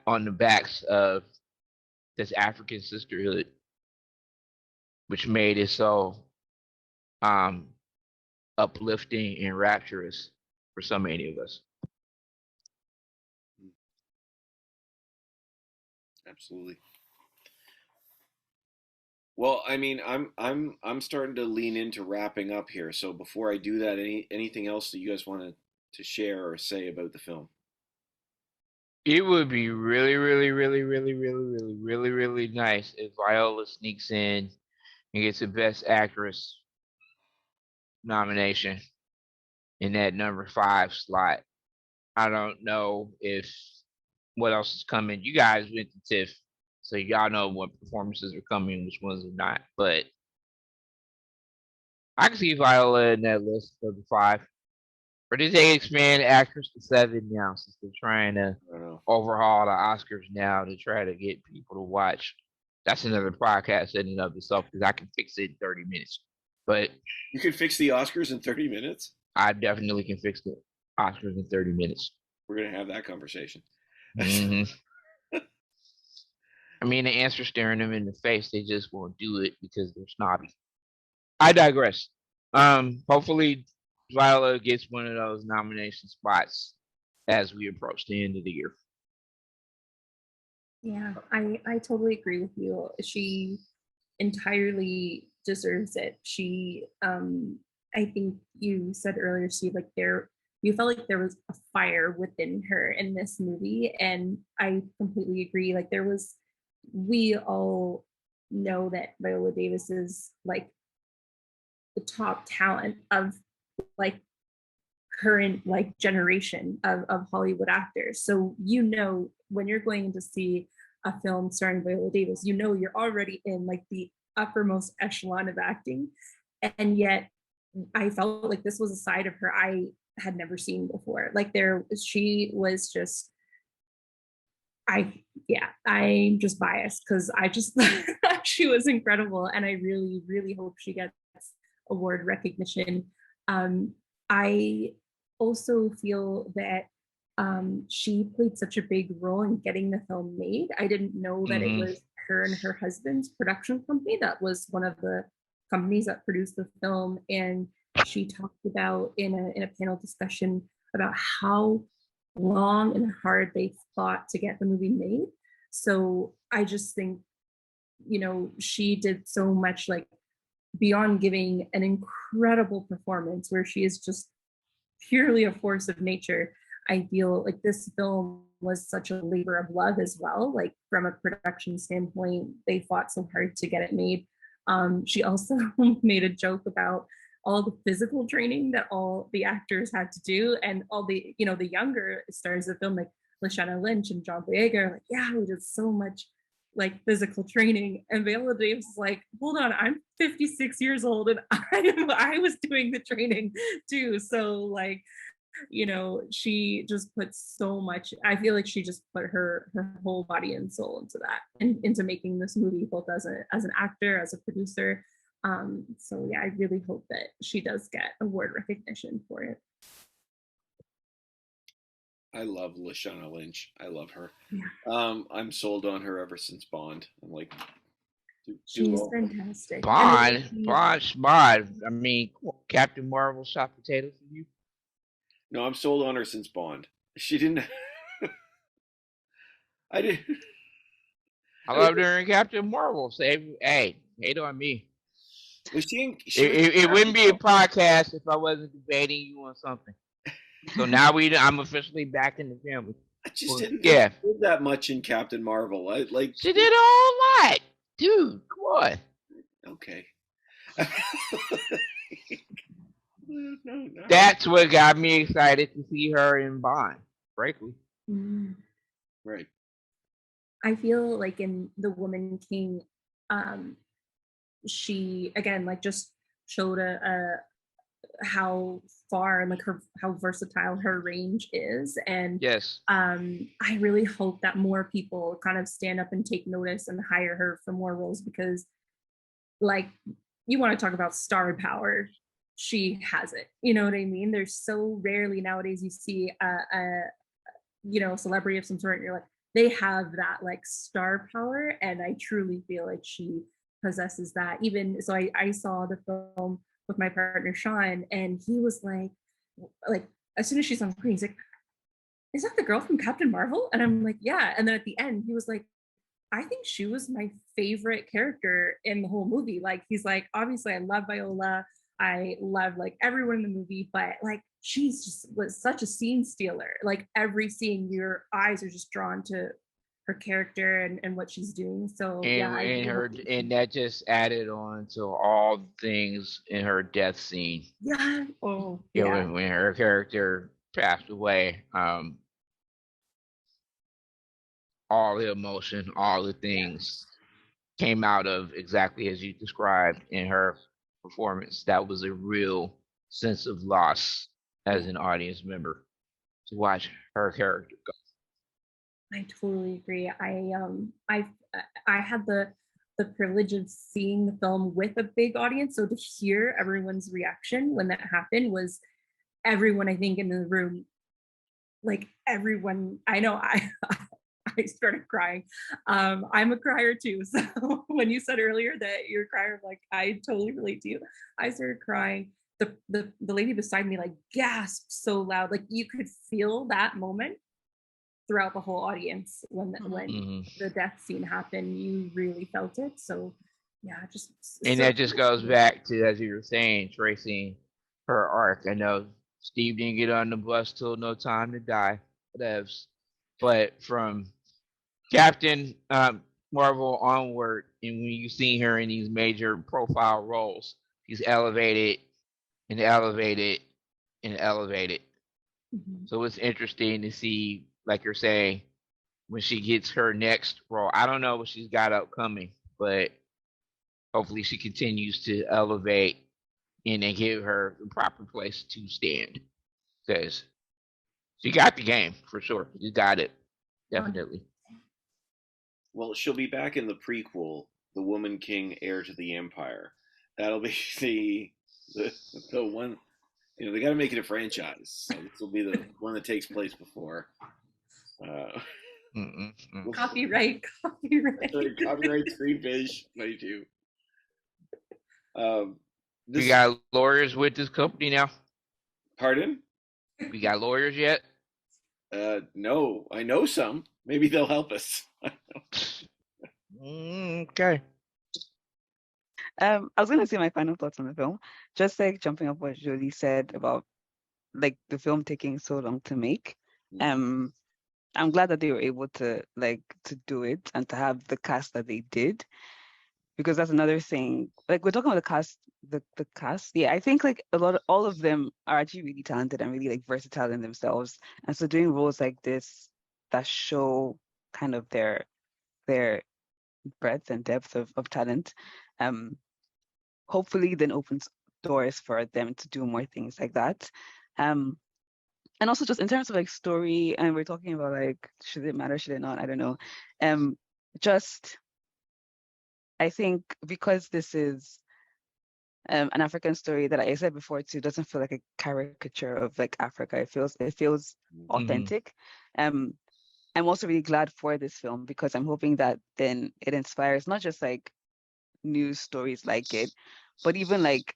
the backs of this African sisterhood, which made it so uplifting and rapturous for so many of us. Absolutely. Well, I mean, I'm starting to lean into wrapping up here. So before I do that, anything else that you guys want to share or say about the film? It would be really, really, really, really, really, really, really, really nice if Viola sneaks in and gets a Best Actress nomination in that number 5 slot. I don't know if what else is coming. You guys went to TIFF, so y'all know what performances are coming, which ones are not. But I can see Viola in that list of the 5. Or did they expand actors to 7 now, since they're trying to overhaul the Oscars now to try to get people to watch? That's another podcast in and of itself, because I can fix it in 30 minutes. But you can fix the Oscars in 30 minutes? I definitely can fix the Oscars in 30 minutes. We're going to have that conversation. Mm-hmm. I mean, the answer staring them in the face, they just won't do it because they're snobby. I digress. Hopefully Viola gets one of those nomination spots as we approach the end of the year. Yeah, I totally agree with you. She entirely deserves it. She I think you said earlier, Steve, like you felt like there was a fire within her in this movie, and I completely agree. Like we all know that Viola Davis is like the top talent of like current like generation of Hollywood actors. So when you're going to see a film starring Viola Davis, you're already in like the uppermost echelon of acting. And yet I felt like this was a side of her I had never seen before. Like she was just, I'm just biased because I just thought she was incredible, and I really, really hope she gets award recognition. I also feel that she played such a big role in getting the film made. I didn't know that it was her and her husband's production company that was one of the companies that produced the film, and she talked about in a panel discussion about how long and hard they fought to get the movie made. So I just think, she did so much, like, beyond giving an incredible performance where she is just purely a force of nature. I feel like this film was such a labor of love as well. Like, from a production standpoint, they fought so hard to get it made. She also made a joke about all the physical training that all the actors had to do, and all the the younger stars of the film, like Lashana Lynch and John Boyega, like, yeah, we did so much like physical training. And Viola Davis is like, hold on, I'm 56 years old and I was doing the training too. So, like, she just put so much. I feel like she just put her whole body and soul into that, and into making this movie, both as an actor, as a producer. So yeah, I really hope that she does get award recognition for it. I love Lashana Lynch. I love her. Yeah. I'm sold on her ever since Bond. I'm like, she's fantastic. Bond. I mean, Captain Marvel shot potatoes for you. No, I'm sold on her since Bond. She didn't. I didn't. I loved her in Captain Marvel. Say, hey, hate on me. Was it wouldn't be a podcast if I wasn't debating you on something. So now I'm officially back in the family. I just didn't think she did that much in Captain Marvel. She did a whole lot, dude. Come on. Okay. No. That's what got me excited to see her in Bond, frankly. Right. I feel like in The Woman King, she again, like, just showed how far and, like, how versatile her range is. And yes, I really hope that more people kind of stand up and take notice and hire her for more roles, because, like, you want to talk about star power, she has it. You know what I mean? There's so rarely nowadays you see a celebrity of some sort and you're like, they have that, like, star power, and I truly feel like she possesses that. Even so, I saw the film with my partner Sean, and he was like as soon as she's on screen, he's like, is that the girl from Captain Marvel? And I'm like, yeah. And then at the end, he was like, I think she was my favorite character in the whole movie. Like, he's like, obviously I love Viola, I love, like, everyone in the movie, but, like, she's just was such a scene stealer. Like, every scene, your eyes are just drawn to her character and what she's doing. So and that just added on to all the things in her death scene. Yeah. Oh, yeah. When her character passed away, all the emotion, all the things came out of exactly as you described in her performance. That was a real sense of loss as an audience member to watch her character go. I totally agree. I had the privilege of seeing the film with a big audience, so to hear everyone's reaction when that happened was everyone, I think, in the room, like, everyone. I know I started crying. I'm a crier too, so when you said earlier that you're a crier, like, I totally relate to you. I started crying. The lady beside me, like, gasped so loud, like, you could feel that moment throughout the whole audience when the death scene happened. You really felt it. So yeah, that just goes back to, as you were saying, tracing her arc. I know Steve didn't get on the bus till No Time to Die, whatevs. But from Captain Marvel onward, and when you see her in these major profile roles, she's elevated and elevated and elevated. So it's interesting to see, like you're saying, when she gets her next role. I don't know what she's got upcoming, but hopefully she continues to elevate and then give her the proper place to stand. Because she got the game for sure. You got it. Definitely. Well, she'll be back in the prequel, The Woman King, Heir to the Empire. That'll be the the one. You know, they got to make it a franchise. So this will be the one that takes place before. Uh, Copyright, copyright. Copyright Screenfish 92. We got lawyers with this company now. Pardon? We got lawyers yet? No, I know some. Maybe they'll help us. Okay. I was gonna say my final thoughts on the film, just like jumping off what Jolie said about like the film taking so long to make. I'm glad that they were able to to do it and to have the cast that they did, because that's another thing. Like we're talking about the cast. Yeah, I think like all of them are actually really talented and really like versatile in themselves. And so doing roles like this that show kind of their breadth and depth of talent, hopefully then opens doors for them to do more things like that. And also just in terms of like story, and we're talking about like should it matter, should it not? I don't know. Just I think because this is an African story that I said before too doesn't feel like a caricature of like Africa. It feels authentic. I'm also really glad for this film because I'm hoping that then it inspires not just like news stories like it, but even like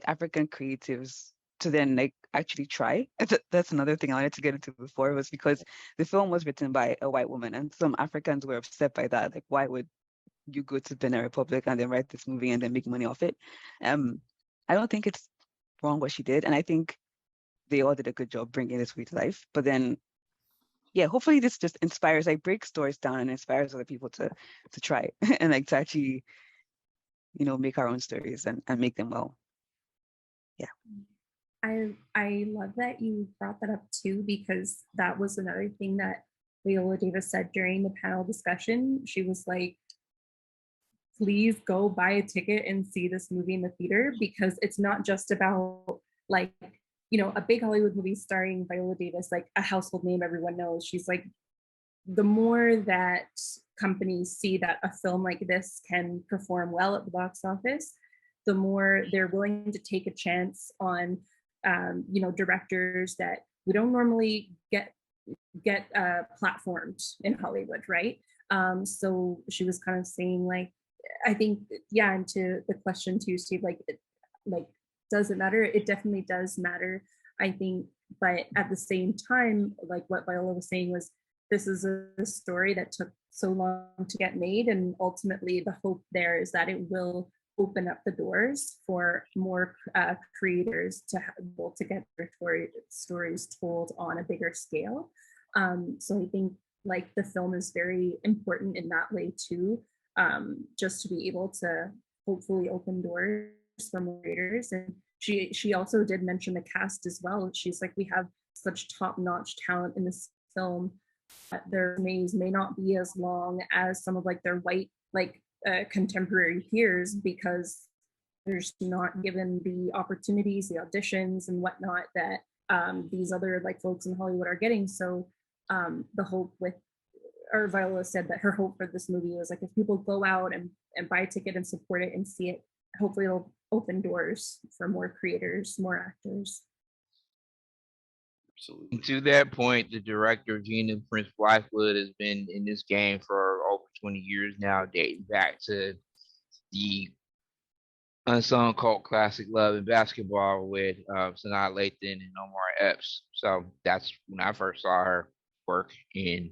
African creatives to then like actually try. That's another thing I wanted to get into before, was because the film was written by a white woman and some Africans were upset by that. Like, why would you go to Benin Republic and then write this movie and then make money off it? I don't think it's wrong what she did, and I think they all did a good job bringing this movie to life. But then, yeah, hopefully this just inspires, like, breaks stories down and inspires other people to try and like to actually, make our own stories and make them well. Yeah. I love that you brought that up too, because that was another thing that Viola Davis said during the panel discussion. She was like, please go buy a ticket and see this movie in the theater, because it's not just about like, a big Hollywood movie starring Viola Davis, like a household name everyone knows. She's like, the more that companies see that a film like this can perform well at the box office, the more they're willing to take a chance on, directors that we don't normally get platformed in Hollywood, right? So she was kind of saying like, I think, yeah, and to the question too, Steve, like, does it matter? It definitely does matter, I think, but at the same time, like what Viola was saying was, this is a story that took so long to get made, and ultimately the hope there is that it will open up the doors for more creators to be able to get their stories told on a bigger scale. So I think like the film is very important in that way too, just to be able to hopefully open doors for more creators. And she also did mention the cast as well. She's like, we have such top-notch talent in this film. Their resumes may not be as long as some of like their white contemporary peers, because they're just not given the opportunities, the auditions and whatnot that these other like folks in Hollywood are getting. So the hope with, or Viola said that her hope for this movie was like, if people go out and buy a ticket and support it and see it, hopefully it'll open doors for more creators, more actors. Absolutely. To that point, the director Gina Prince Blythewood has been in this game for over 20 years now, dating back to the unsung cult classic Love and Basketball with Sanaa Lathan and Omar Epps. So that's when I first saw her work. And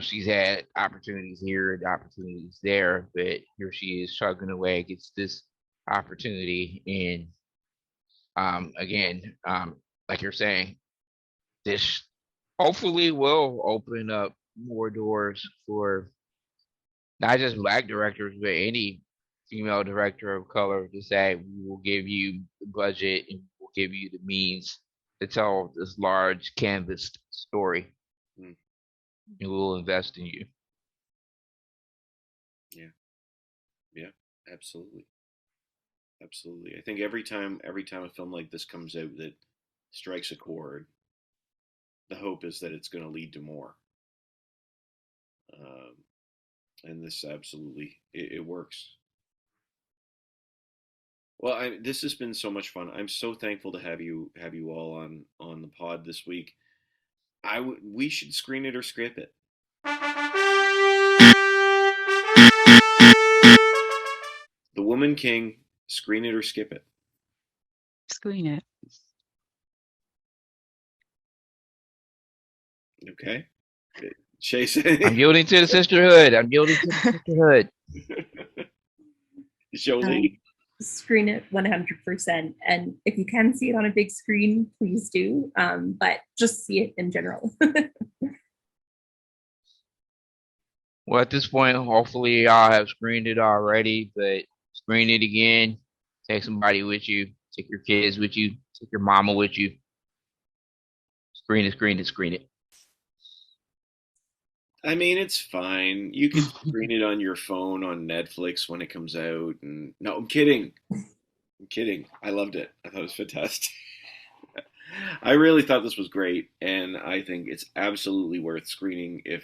she's had opportunities here and opportunities there, but here she is chugging away, gets this opportunity. And again, like you're saying, this hopefully will open up more doors for not just Black directors, but any female director of color to say, we will give you the budget and we'll give you the means to tell this large canvas story. And we'll invest in you. Yeah, absolutely. Absolutely. I think every time a film like this comes out that strikes a chord, the hope is that it's going to lead to more. and this absolutely it works. Well, this has been so much fun. I'm so thankful to have you all on the pod this week. We should screen it or script it. The Woman King, screen it or skip it. Screen it. Okay. Shay saying. I'm yielding to the sisterhood. I'm yielding to the sisterhood. Jolie. Screen it 100%. And if you can see it on a big screen, please do. But just see it in general. Well, at this point, hopefully y'all have screened it already, but screen it again. Take somebody with you. Take your kids with you. Take your mama with you. Screen it, screen it, screen it. I mean, it's fine. You can screen it on your phone on Netflix when it comes out. And no, I'm kidding. I'm kidding. I loved it. I thought it was fantastic. I really thought this was great, and I think it's absolutely worth screening if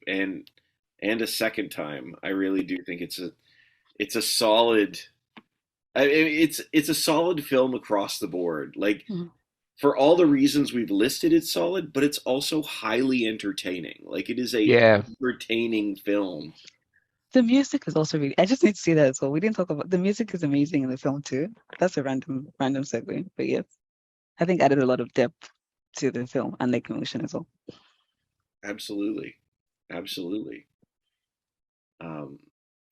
and a second time. I really do think it's a solid. It's a solid film across the board. Like. Mm-hmm. For all the reasons we've listed, it's solid, but it's also highly entertaining. Like it is a entertaining film. The music is also really. I just need to see that as well. We didn't talk about the music is amazing in the film too. That's a random segue, but yes, I think added a lot of depth to the film and like emotion as well. Absolutely.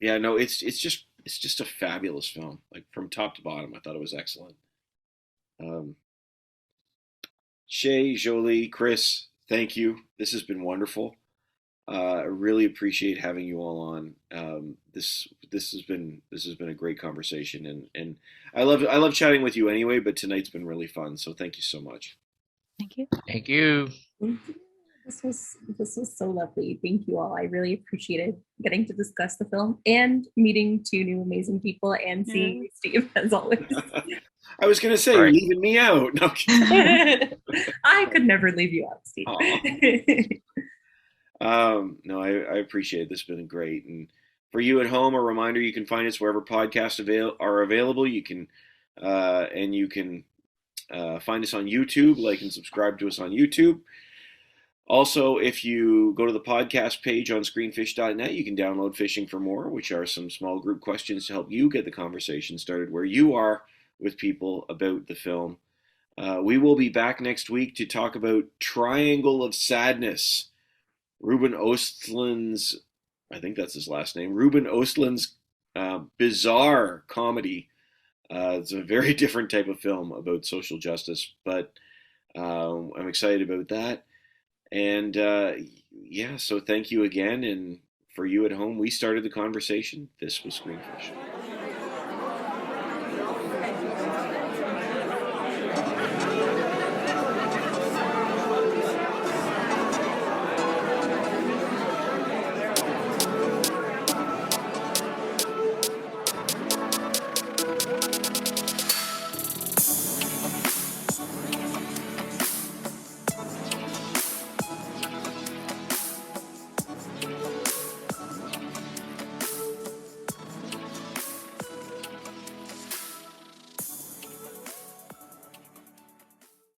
Yeah, no, it's just a fabulous film. Like from top to bottom, I thought it was excellent. Shay, Jolie, Chris, thank you. This has been wonderful. I really appreciate having you all on. This has been a great conversation, and I love chatting with you anyway. But tonight's been really fun, so thank you so much. Thank you. Thank you. This was so lovely. Thank you all. I really appreciated getting to discuss the film and meeting two new amazing people and seeing Steve as always. I was going to say, right. Leaving me out. No, I could never leave you out, Steve. No, I appreciate it. This has been great. And for you at home, a reminder, you can find us wherever podcasts are available. You can find us on YouTube, like and subscribe to us on YouTube. Also, if you go to the podcast page on ScreenFish.net, you can download Fishing for More, which are some small group questions to help you get the conversation started where you are with people about the film. We will be back next week to talk about Triangle of Sadness, Ruben Östlund's, I think that's his last name, Ruben Östlund's bizarre comedy. It's a very different type of film about social justice, but I'm excited about that. And yeah, so thank you again. And for you at home, we started the conversation. This was ScreenFish.